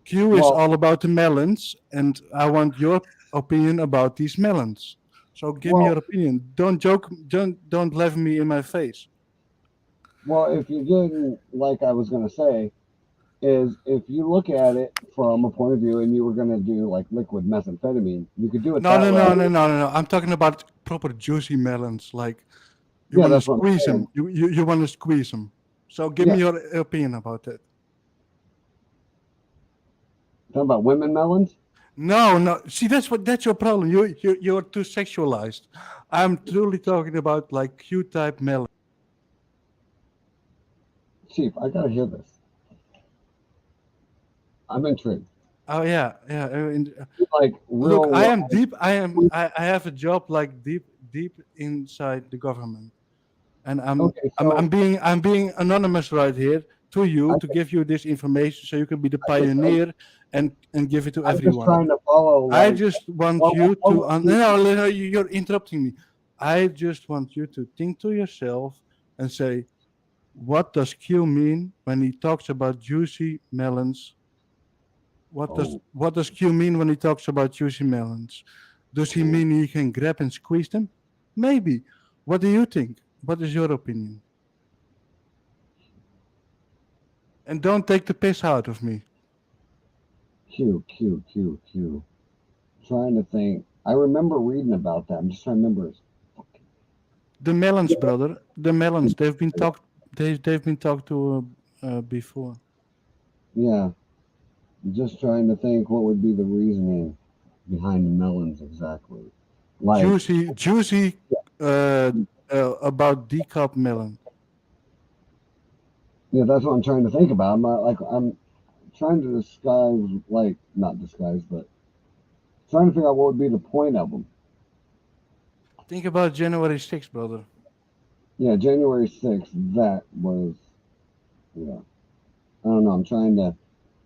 Q is all about the melons, and I want your opinion about these melons. So give me your opinion. Don't joke. Don't laugh me in my face. Well, if you didn't, like I was going to say, is if you look at it from a point of view and you were going to do like liquid methamphetamine, you could do it No. I'm talking about proper juicy melons. Like you want to squeeze them. You want to squeeze them. So give me your opinion about that. Talking about women melons? No. See, that's your problem. You're too sexualized. I'm truly talking about like Q-type melon. Chief, I gotta hear this. I'm intrigued. Oh yeah. Like Look, real I am life. deep. I have a job like deep inside the government, and Okay, so I'm being anonymous right here to you I, to give you this information so you can be the I just, pioneer and give it to I'm just everyone. trying to follow. I Like, just want well, you to follow me. no, you're interrupting me. I just want you to think to yourself and say, what does Q mean when he talks about juicy melons? Oh, What does Q mean when he talks about juicy melons? Does he mean he can grab and squeeze them? Maybe. What do you think? What is your opinion? And don't take the piss out of me. Q. Trying to think. I remember reading about that. I'm just trying to remember. The melons, brother. The melons. They've been talked. They've been talked to before. Yeah, just trying to think what would be the reasoning behind the melons exactly. Like, Juicy. About decaf melon. yeah, that's what I'm trying to think about. I'm not, like, I'm trying to disguise, like, not disguise, but trying to figure out what would be the point of them. Think about January 6th, brother. Yeah, January 6th, that was, yeah. I don't know. I'm trying to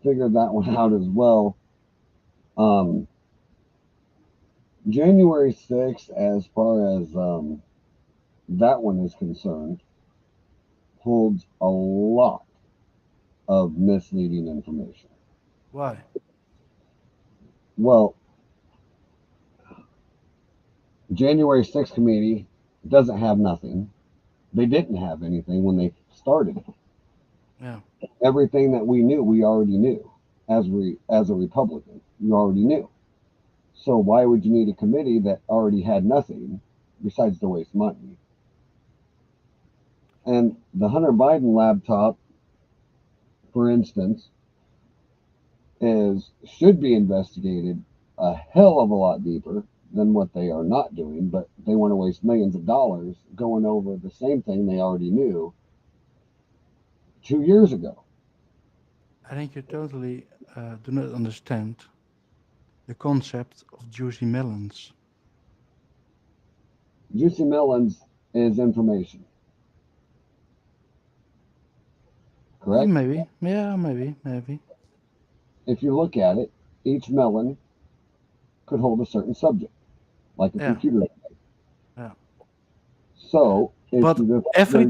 figure that one out as well. January 6th, as far as that one is concerned, holds a lot of misleading information. Why? Well, January 6th committee doesn't have nothing. They didn't have anything when they started it. Yeah. Everything that we knew, we already knew. As a Republican, you already knew. So why would you need a committee that already had nothing besides to waste money? And the Hunter Biden laptop, for instance, should be investigated a hell of a lot deeper than what they are not doing, but they want to waste millions of dollars going over the same thing they already knew 2 years ago. I think you totally do not understand the concept of juicy melons. Juicy melons is information. Correct? Maybe. Yeah, maybe. If you look at it, each melon could hold a certain subject, like a Yeah. computer. Yeah. So if But you just every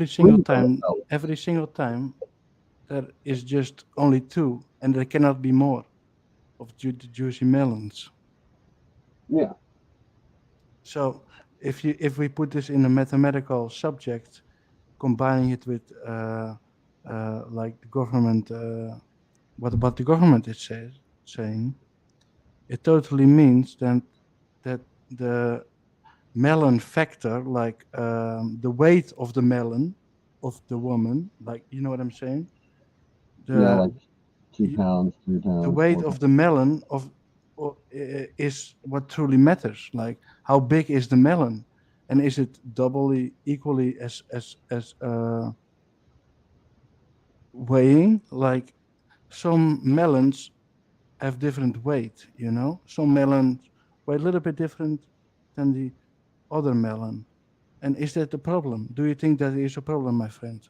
single time, melons, every single time, there is just only two, and there cannot be more of juicy melons. yeah, So if we put this in a mathematical subject, combining it with like the government, what the government is saying, it totally means then that the melon factor, like the weight of the melon of the woman, like you know what I'm saying, yeah, the like 2 pounds, 3 the pounds, weight 4 of the melon is what truly matters. Like how big is the melon, and is it doubly equally as weighing? Like some melons have different weight. You know, some melons weigh a little bit different than the other melon. And is that the problem? Do you think that is a problem, my friend?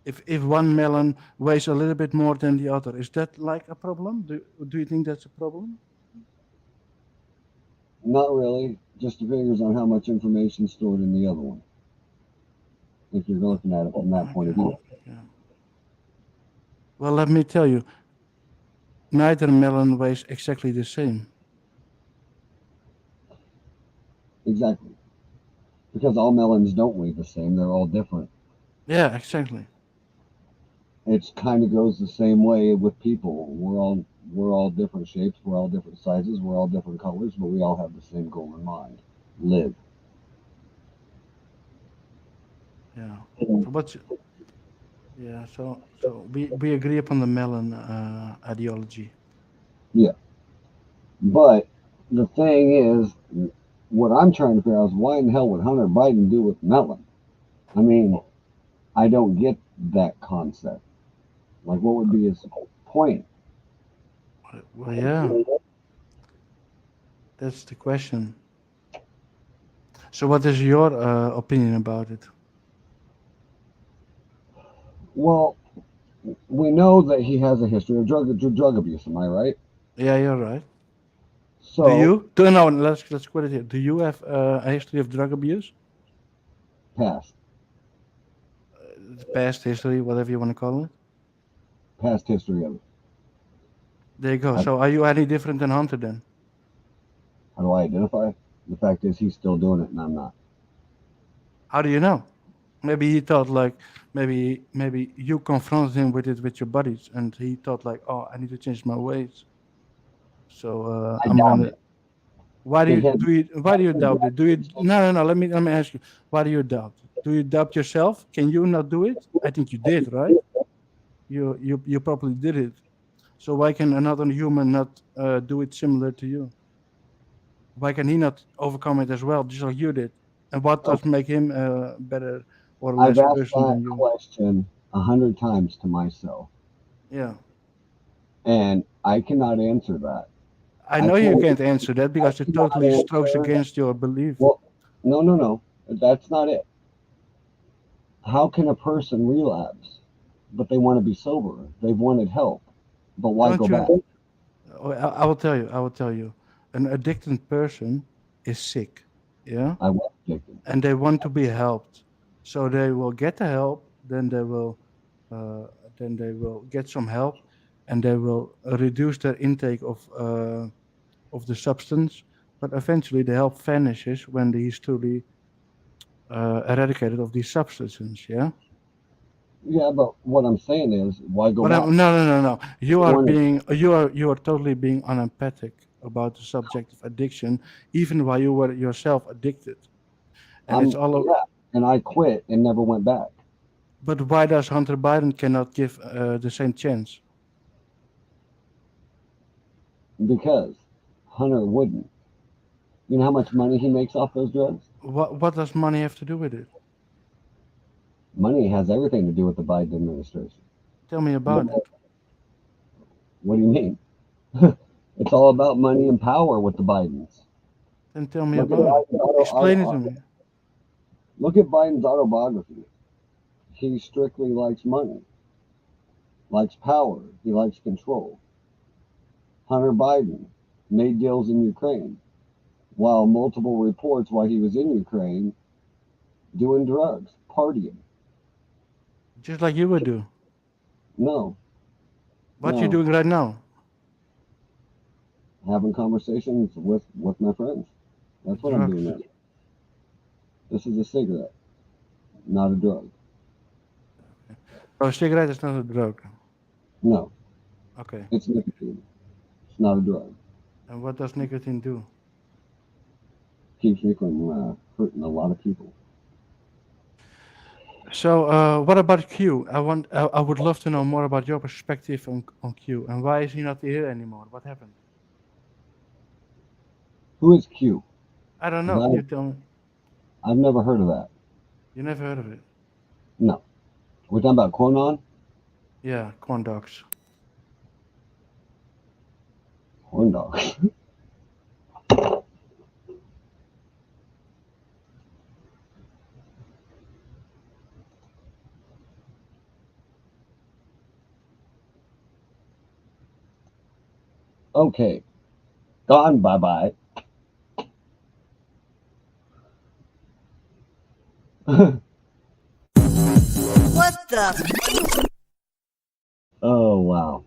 If one melon weighs a little bit more than the other, is that like a problem? Do you think that's a problem? Not really. Just figures on how much information stored in the other one. If you're looking at it from that point of view. Yeah. Well, let me tell you, neither melon weighs exactly the same. Exactly. Because all melons don't weigh the same. They're all different. Yeah, exactly. It kind of goes the same way with people. We're all different shapes. We're all different sizes. We're all different colors, but we all have the same goal in mind: live. Yeah. So we agree upon the melon ideology. Yeah. But the thing is, what I'm trying to figure out is why in the hell would Hunter Biden do with Mellon? I mean, I don't get that concept. Like, what would be his point? Well, yeah, that's the question. So, what is your opinion about it? Well, we know that he has a history of drug abuse. Am I right? Yeah, you're right. So, Do you? No, let's put it here. Do you have a history of drug abuse? past Past history, whatever you want to call it. past history of it. There you go. I, So, are you any different than Hunter then? how do I identify? The fact is, he's still doing it, and I'm not. How do you know? Maybe he thought like maybe you confronted him with it with your buddies, and he thought like, oh, I need to change my ways. So I I'm doubt gonna. it. Why do He you had do you? Why do you doubt it? Do you? No. Let me ask you. Why do you doubt? Do you doubt yourself? Can you not do it? I think you did, right? You probably did it. So why can another human not do it similar to you? Why can he not overcome it as well, just like you did? And what oh, does make him a better or I've less asked person that than you? question 100 times to myself, Yeah. and I cannot answer that. I I know you can't. can't answer that I because it cannot totally strokes answer. against your belief. Well, no. That's not it. How can a person relapse, but they want to be sober? They've wanted help, but why Don't go back? you? I will tell you. I will tell you. An addicted person is sick. Yeah. I was addicted. And they want to be helped. So they will get the help, uh, then they will get some help, and they will reduce their intake of the substance. But eventually, the help vanishes when he's truly eradicated of these substances. Yeah. Yeah, but what I'm saying is, why go But back? no. You They are wanted. totally being unempathic about the subject of addiction, even while you were yourself addicted. And it's all. Yeah, and I quit and never went back But why does Hunter Biden cannot give the same chance? because Hunter wouldn't. You know how much money he makes off those drugs? What does money have to do with it? Money has everything to do with the Biden administration. Tell me about it. What do you mean? It's all about money and power with the Bidens. Then tell me Look at about it. Biden's Explain it to me. look at Biden's autobiography. He strictly likes money, likes power, he likes control. Hunter Biden made deals in Ukraine, while multiple reports while he was in Ukraine doing drugs, partying. Just like you would do. No, What you no, doing right now? having conversations with my friends. That's what I'm doing Drugs. right now. This is a cigarette, not a drug. Oh, cigarette is not a drug. No, Okay. it's nicotine. It's not a drug. And what does nicotine do? Keeps me from hurting a lot of people. So, what about Q? I would love to know more about your perspective on Q. And why is he not here anymore? What happened? Who is Q? I don't know. You tell me. I've never heard of that. You never heard of it? No. We're talking about Quanon? Yeah, corn dogs. Corn dogs. Okay. Gone. Bye bye. What the? Oh, wow.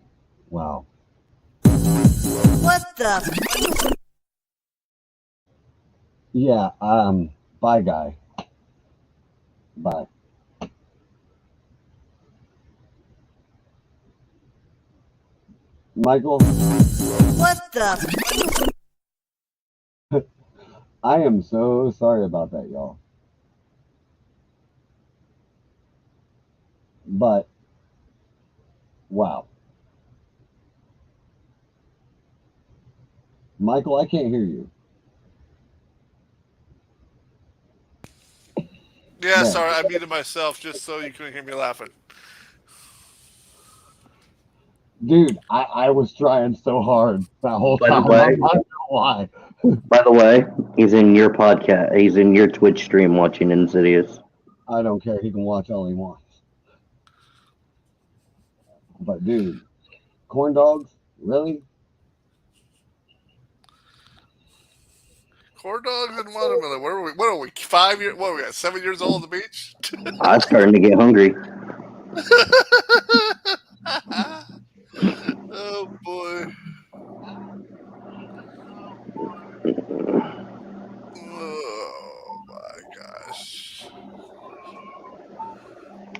Wow. What the? Yeah, bye, guy. Bye. Michael, What the? I am so sorry about that, y'all. But, wow. Michael, I can't hear you. Yeah, No. sorry, I muted myself just so you couldn't hear me laughing. Dude, I was trying so hard that whole By the time. way- I'm not gonna lie. By the way, he's in your podcast. He's in your Twitch stream watching Insidious. I don't care. He can watch all he wants. But dude, corn dogs, really? Corn dogs and watermelon. What are we? 5 years? What are we got? 7 years old on the beach? I'm starting to get hungry. Oh boy. Oh my gosh.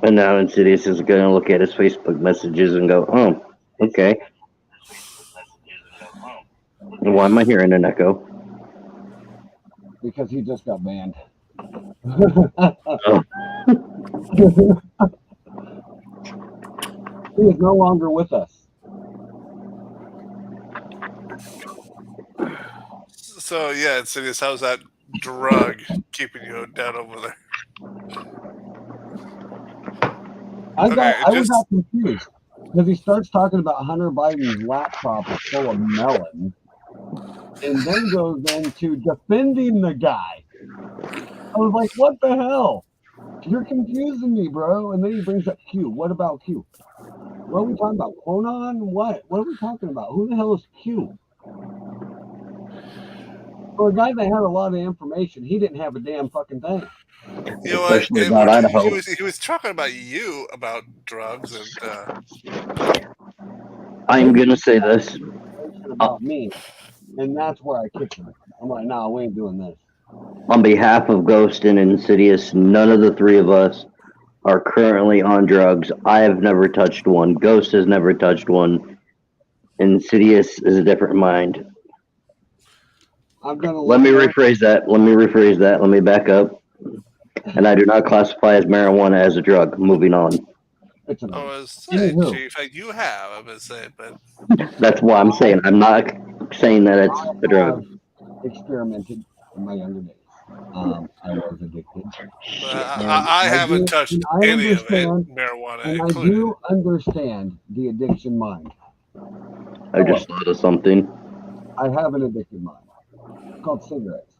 And now Insidious is going to look at his Facebook messages and go, "Oh, okay. Why am I hearing an echo?" Because he just got banned. Oh. He is no longer with us. So yeah, Insidious, how's that drug keeping you down over there? I was just- not confused because he starts talking about Hunter Biden's laptop is full of melon, and then goes into defending the guy. I was like, "What the hell? You're confusing me, bro." And then he brings up Q. What about Q? What are we talking about? Quonon? What? What are we talking about? Who the hell is Q? For a guy that had a lot of information, he didn't have a damn fucking thing. You know what? Especially about Idaho. He was talking about you about drugs and I'm going to say this. About me, and that's where I kicked him. I'm like, "No, we ain't doing this." On behalf of Ghost and Insidious, none of the three of us are currently on drugs. I have never touched one. Ghost has never touched one. Insidious is a different mind. I'm gonna Let me rephrase that. Let me back up. And I do not classify as marijuana as a drug. Moving on. It's an I was saying, Chief, like you have, I'm gonna say, but That's why I'm saying. I'm not saying that it's a drug. experimented in my younger days. I was addicted. I haven't touched any of it, marijuana and I included. do understand the addiction mind. I just thought of something. I have an addicted mind. It's called cigarettes.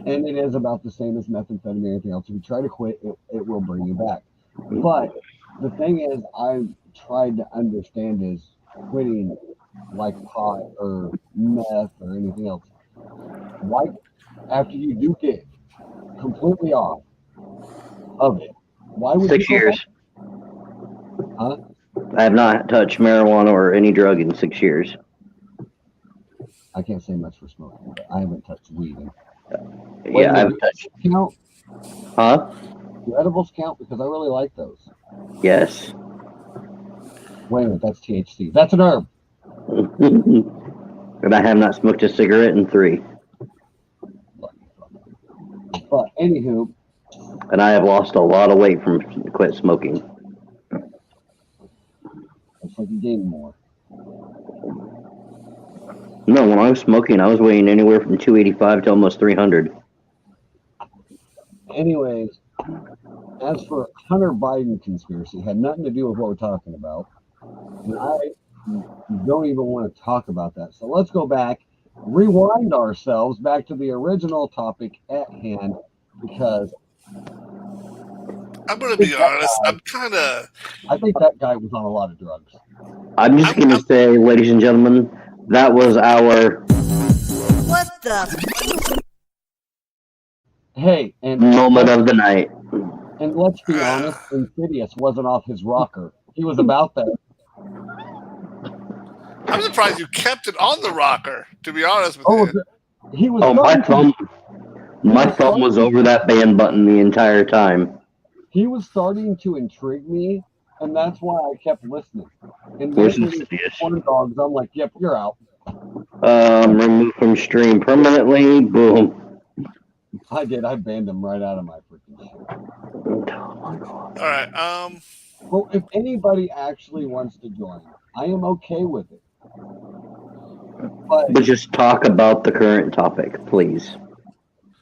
And it is about the same as methamphetamine or anything else. If you try to quit, it will bring you back. But the thing is, I've tried to understand is quitting like pot or meth or anything else. Why, after you do get completely off of it, why would 6 you go years. back? Huh? I have not touched marijuana or any drug in 6 years. I can't say much for smoking, but I haven't touched weed. Yeah, I haven't touched. Count? Huh? Do edibles count? Because I really like those. Yes. Wait a minute, that's THC. That's an herb. And I have not smoked a cigarette in 3. But anywho, And I have lost a lot of weight from quit smoking. it's like you gain more. No, when I was smoking, I was weighing anywhere from 285 to almost 300. Anyways, as for Hunter Biden conspiracy, had nothing to do with what we're talking about. And I don't even want to talk about that. So let's go back, rewind ourselves back to the original topic at hand, because I'm gonna be honest. I'm kind of. I think that guy was on a lot of drugs. I'm just going to say, ladies and gentlemen, that was our What the? Hey, and moment of the night. And let's be honest, Insidious wasn't off his rocker. He was about that. I'm surprised you kept it on the rocker. To be honest with you. He was. Oh, starting my thumb was over that ban button the entire time. He was starting to intrigue me, and that's why I kept listening. And Where's then Insidious? corn dogs, I'm like, "Yep, you're out." Removed from stream permanently. Boom. I did. I banned him right out of my freaking shit. All right. Well, if anybody actually wants to join, I am okay with it. But just talk about the current topic, please.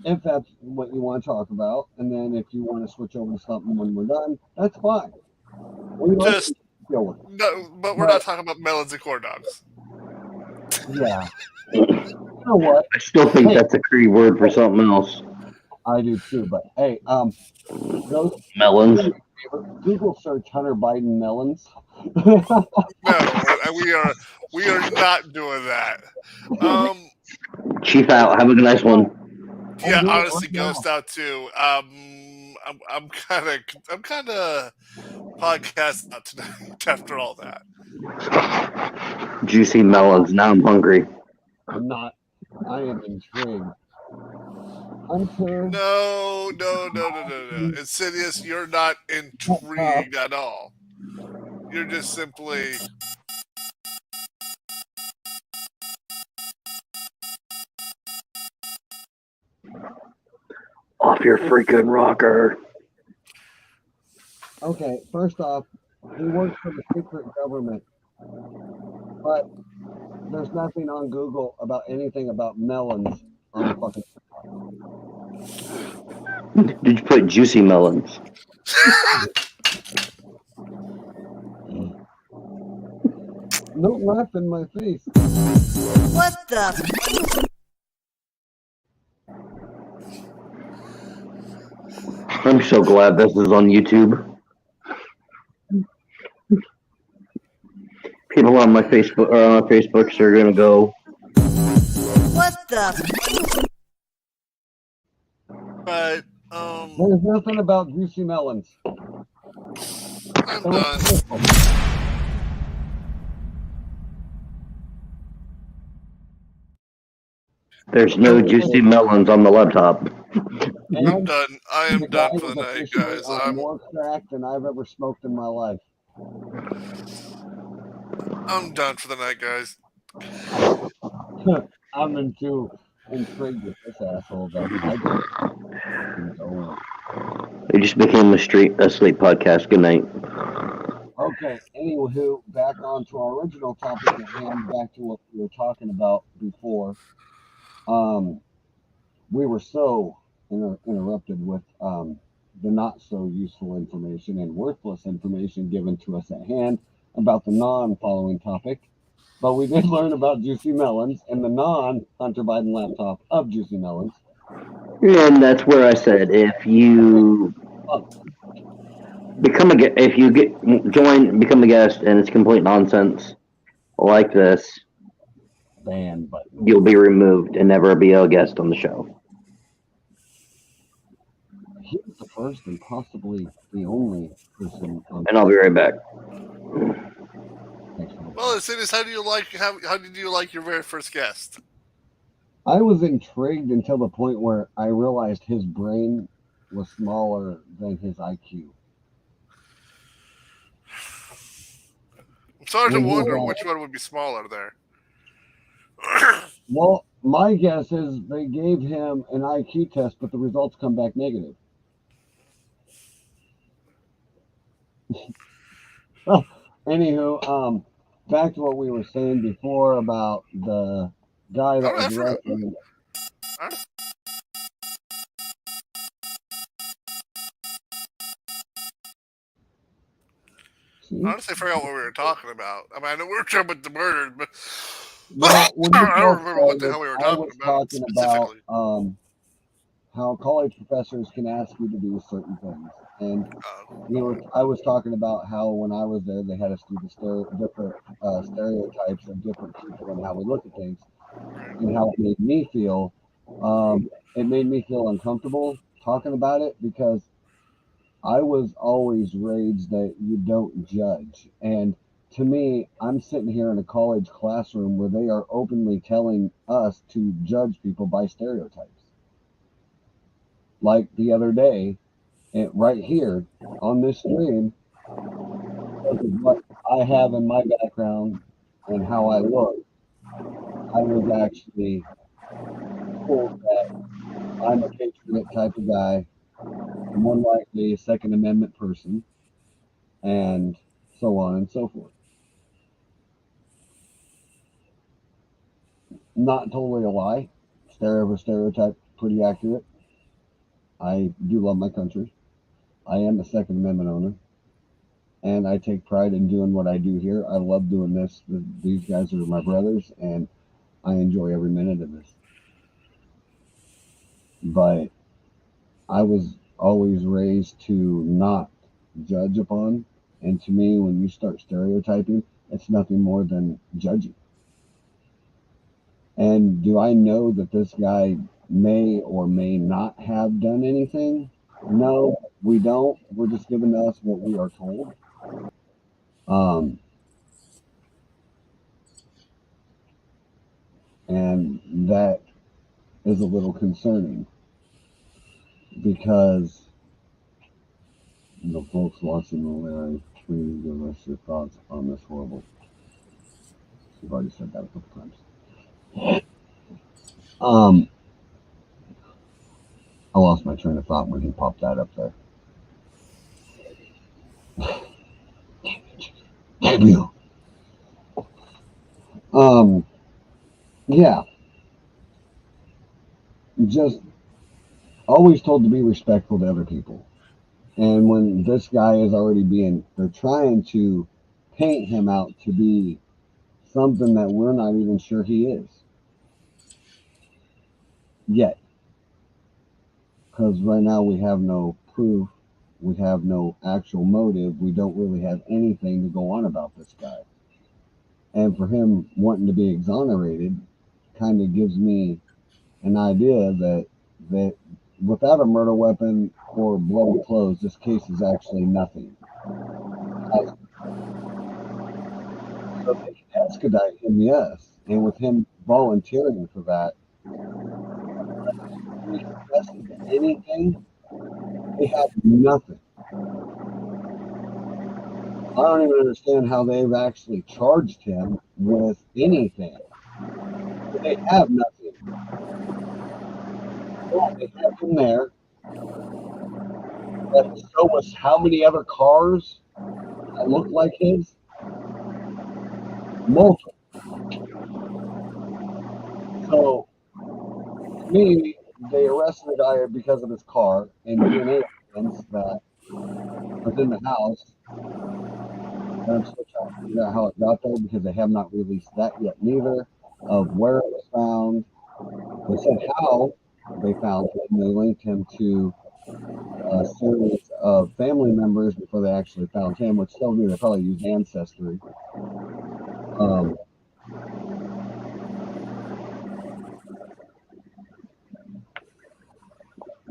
If that's what you want to talk about, and then if you want to switch over to something when we're done, that's fine. We like Just to deal with it. no, but we're not talking about melons and corn dogs. Yeah. You know what? I still think Hey. that's a Cree word for something else. I do too, but hey, those Melons. Google search Hunter Biden melons. No, we are not doing that. Chief out. Have a nice one. Yeah, doing it honestly, right now. Ghost out too. I'm kind of podcast out tonight after all that. Juicy melons. Now I'm hungry. I'm not. I am intrigued. Hunter. No. Insidious, you're not intrigued at all. You're just simply. Off your freaking rocker. Okay, first off, he works for the secret government, but there's nothing on Google about anything about melons on the fucking. Did you put juicy melons? Don't laugh in my face. What the? I'm so glad this is on YouTube. People on my Facebook or on Facebooks are gonna go. What the? But There's nothing about juicy melons. I'm done. There's no juicy melons on the laptop. I'm done. I am The guy done for the was night, officially guys. on more crack than I've ever smoked in my life. I'm done for the night, guys. I'm intrigued with this asshole though. It just became a sleep podcast. Good night. Okay, anywho, back on to our original topic at hand, back to what we were talking about before. We were so interrupted with the not so useful information and worthless information given to us at hand about the non-following topic. But we did learn about Juicy Melons and the non-Hunter Biden laptop of Juicy Melons. And that's where I said, if you become a guest, and it's complete nonsense like this, ban button. You'll be removed and never be a guest on the show. He's the first and possibly the only person. And I'll be right back. Well, Insidious, how did you like your very first guest? I was intrigued until the point where I realized his brain was smaller than his IQ. I'm starting to wonder which one would be smaller there. Well, my guess is they gave him an IQ test, but the results come back negative. Well, anywho, back to what we were saying before about the guy that was arrested. Honestly, I forgot what we were talking about. I mean, I know we were talking about the murder, but Well, I don't remember what the hell we were talking about specifically. How college professors can ask you to do certain things. And I was talking about how when I was there, they had us do the different stereotypes of different people and how we look at things, and how it made me feel. It made me feel uncomfortable talking about it because I was always raised that you don't judge. And to me, I'm sitting here in a college classroom where they are openly telling us to judge people by stereotypes. Like the other day, right here on this stream, because of what I have in my background and how I look, I was actually told that I'm a patriot type of guy, more likely a Second Amendment person, and so on and so forth. not totally a lie. Stereotype, pretty accurate. I do love my country. I am a Second Amendment owner, and I take pride in doing what I do here. I love doing this. These guys are my brothers, and I enjoy every minute of this. But I was always raised to not judge upon, and to me, when you start stereotyping, it's nothing more than judging. And do I know that this guy may or may not have done anything? No, we don't. We're just giving us what we are told. And that is a little concerning because the folks watching the Larry, please give us your thoughts on this horrible. You've already said that a couple times. I lost my train of thought when he popped that up there. Gabriel. Yeah. Just always told to be respectful to other people. And when this guy is already they're trying to paint him out to be something that we're not even sure he is. Yet. Because right now we have no proof. We have no actual motive. We don't really have anything to go on about this guy. And for him wanting to be exonerated kind of gives me an idea that without a murder weapon or bloody clothes, this case is actually nothing. So they can expedite him, yes. And with him volunteering for that, anything, they have nothing. I don't even understand how they've actually charged him with anything. They have nothing. Well, they have him there. But show us how many other cars that look like his. Multiple. So, to me, they arrested the guy because of his car and DNA evidence that was in the house. And I'm still trying to figure out how it got there because they have not released that yet, neither of where it was found. They said how they found him. They linked him to a series of family members before they actually found him, which tells me they probably used Ancestry.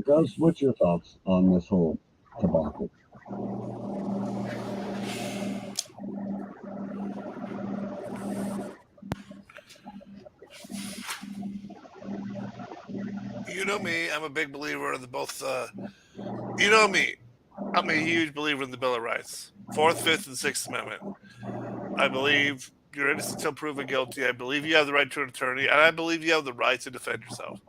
Ghost, what's your thoughts on this whole debacle? You know me, I'm a big believer in both. You know me, I'm a huge believer in the Bill of Rights, 4th, 5th, and 6th Amendment. I believe you're innocent until proven guilty. I believe you have the right to an attorney, and I believe you have the right to defend yourself.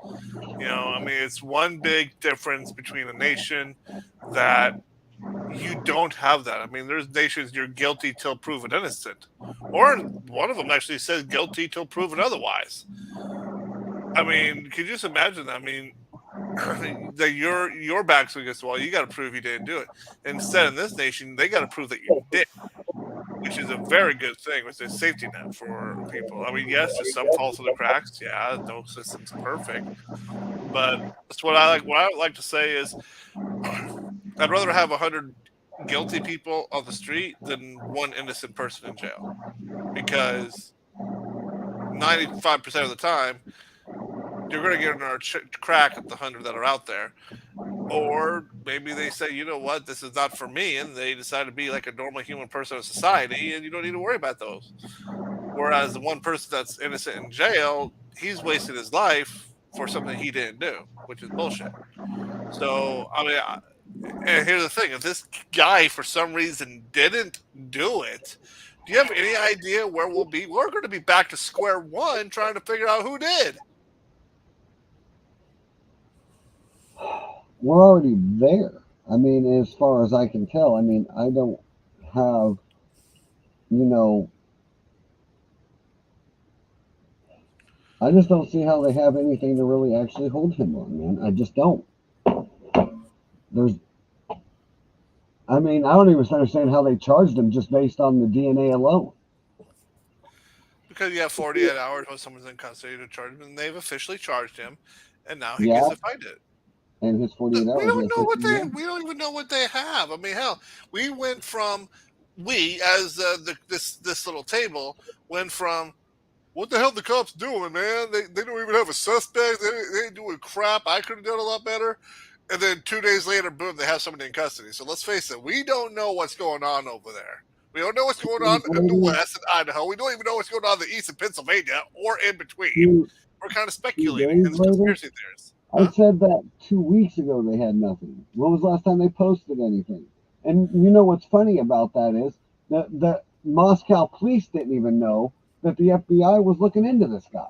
You know, I mean, it's one big difference between a nation that you don't have that. I mean, there's nations you're guilty till proven innocent, or one of them actually says guilty till proven otherwise. I mean, could you just imagine that? I mean, that your back's against the wall. You got to prove you didn't do it. Instead, in this nation, they got to prove that you did, which is a very good thing. It's a safety net for people. I mean, yes, there's some falls in the cracks. Yeah, no system's perfect, but that's what I like. What I like to say is, I'd rather have 100 guilty people on the street than one innocent person in jail, because 95% of the time, you're going to get another crack at the 100 that are out there. Or maybe they say, you know what, this is not for me, and they decide to be like a normal human person in society, and you don't need to worry about those. Whereas the one person that's innocent in jail, he's wasted his life for something he didn't do, which is bullshit. So, I mean, and here's the thing: if this guy for some reason didn't do it, do you have any idea where we'll be? We're going to be back to square one trying to figure out who did. We're already there. I mean, as far as I can tell, I mean, I don't have, you know, I just don't see how they have anything to really actually hold him on, man. I just don't. I don't even understand how they charged him just based on the DNA alone. Because you have 48 hours when someone's in custody to charge him, and they've officially charged him, and now he Yeah. gets to fight it. And his 48 hours. We don't was know what 15 they. years. We don't even know what they have. I mean, hell, we went from this little table went from what the hell the cops doing, man? They don't even have a suspect. They ain't doing crap. I could have done a lot better. And then 2 days later, boom, they have somebody in custody. So let's face it, we don't know what's going on over there. We don't know what's going on in the West in Idaho. We don't even know what's going on in the East in Pennsylvania or in between. We're kind of speculating. days And it's later? conspiracy theories. I said that 2 weeks ago they had nothing. When was the last time they posted anything? And you know what's funny about that is that the Moscow police didn't even know that the FBI was looking into this guy.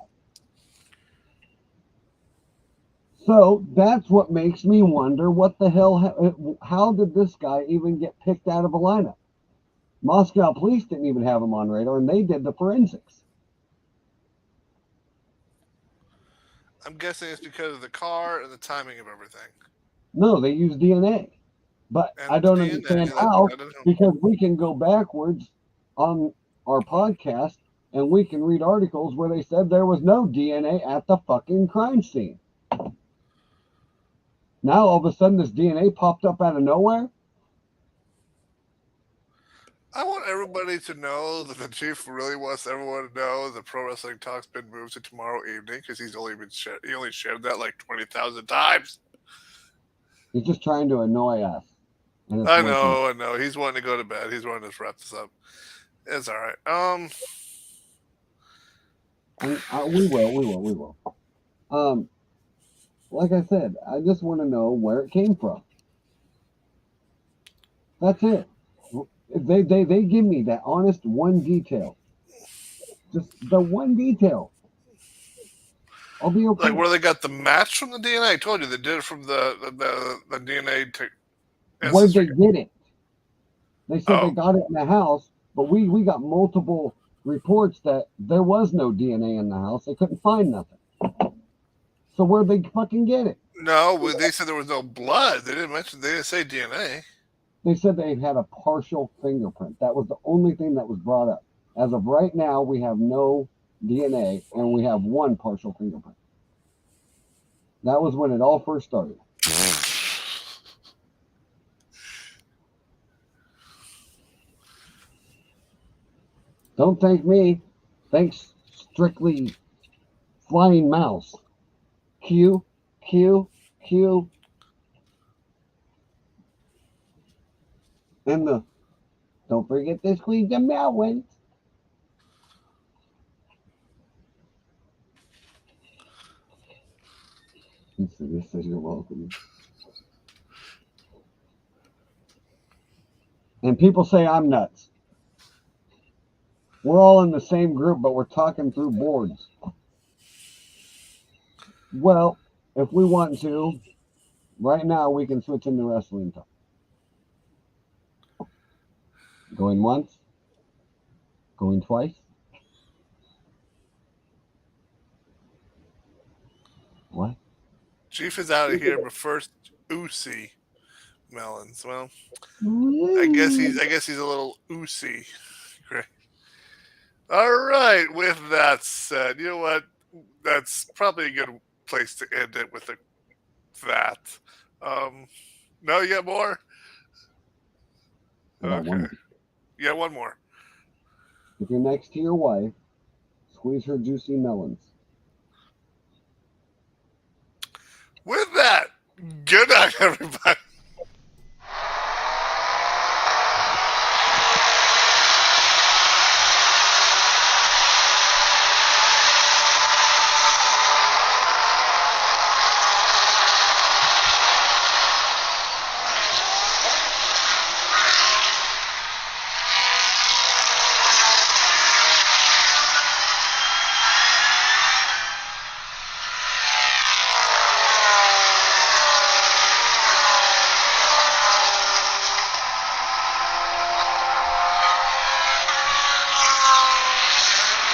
So that's what makes me wonder what the hell, how did this guy even get picked out of a lineup? Moscow police didn't even have him on radar, and they did the forensics. I'm guessing it's because of the car and the timing of everything. No, they use DNA. But And I don't DNA, understand that- how, I don't know. because we can go backwards on our podcast and we can read articles where they said there was no DNA at the fucking crime scene. Now all of a sudden this DNA popped up out of nowhere. I want everybody to know that the chief really wants everyone to know that Pro Wrestling Talk's been moved to tomorrow evening because he only shared that like 20,000 times. He's just trying to annoy us. And it's I working. know. He's wanting to go to bed. He's wanting to wrap this up. It's all right. We will. Like I said, I just want to know where it came from. That's it. They give me that honest one detail. Just the one detail. I'll be okay. Like where they got the match from the DNA. I told you they did it from the DNA to. Where'd they get it? They said Oh. they got it in the house, but we got multiple reports that there was no DNA in the house. They couldn't find nothing. So where'd they fucking get it? No, they said there was no blood. They didn't say DNA. They said they had a partial fingerprint. That was the only thing that was brought up. As of right now, we have no DNA and we have one partial fingerprint. That was when it all first started. Don't thank me. Thanks Strictly Flying Mouse. Q. And don't forget to squeeze the melons. This says you're welcome. And people say I'm nuts. We're all in the same group, but we're talking through boards. Well, if we want to, right now we can switch into wrestling talk. Going once, going twice. What? Chief is out of here, but first Uzi melons. Well, I guess he's a little Uzi. Great. All right. With that said, you know what? That's probably a good place to end it with that. No, you got more? I got one. Okay. Yeah, one more. If you're next to your wife, squeeze her juicy melons. With that, good night, everybody.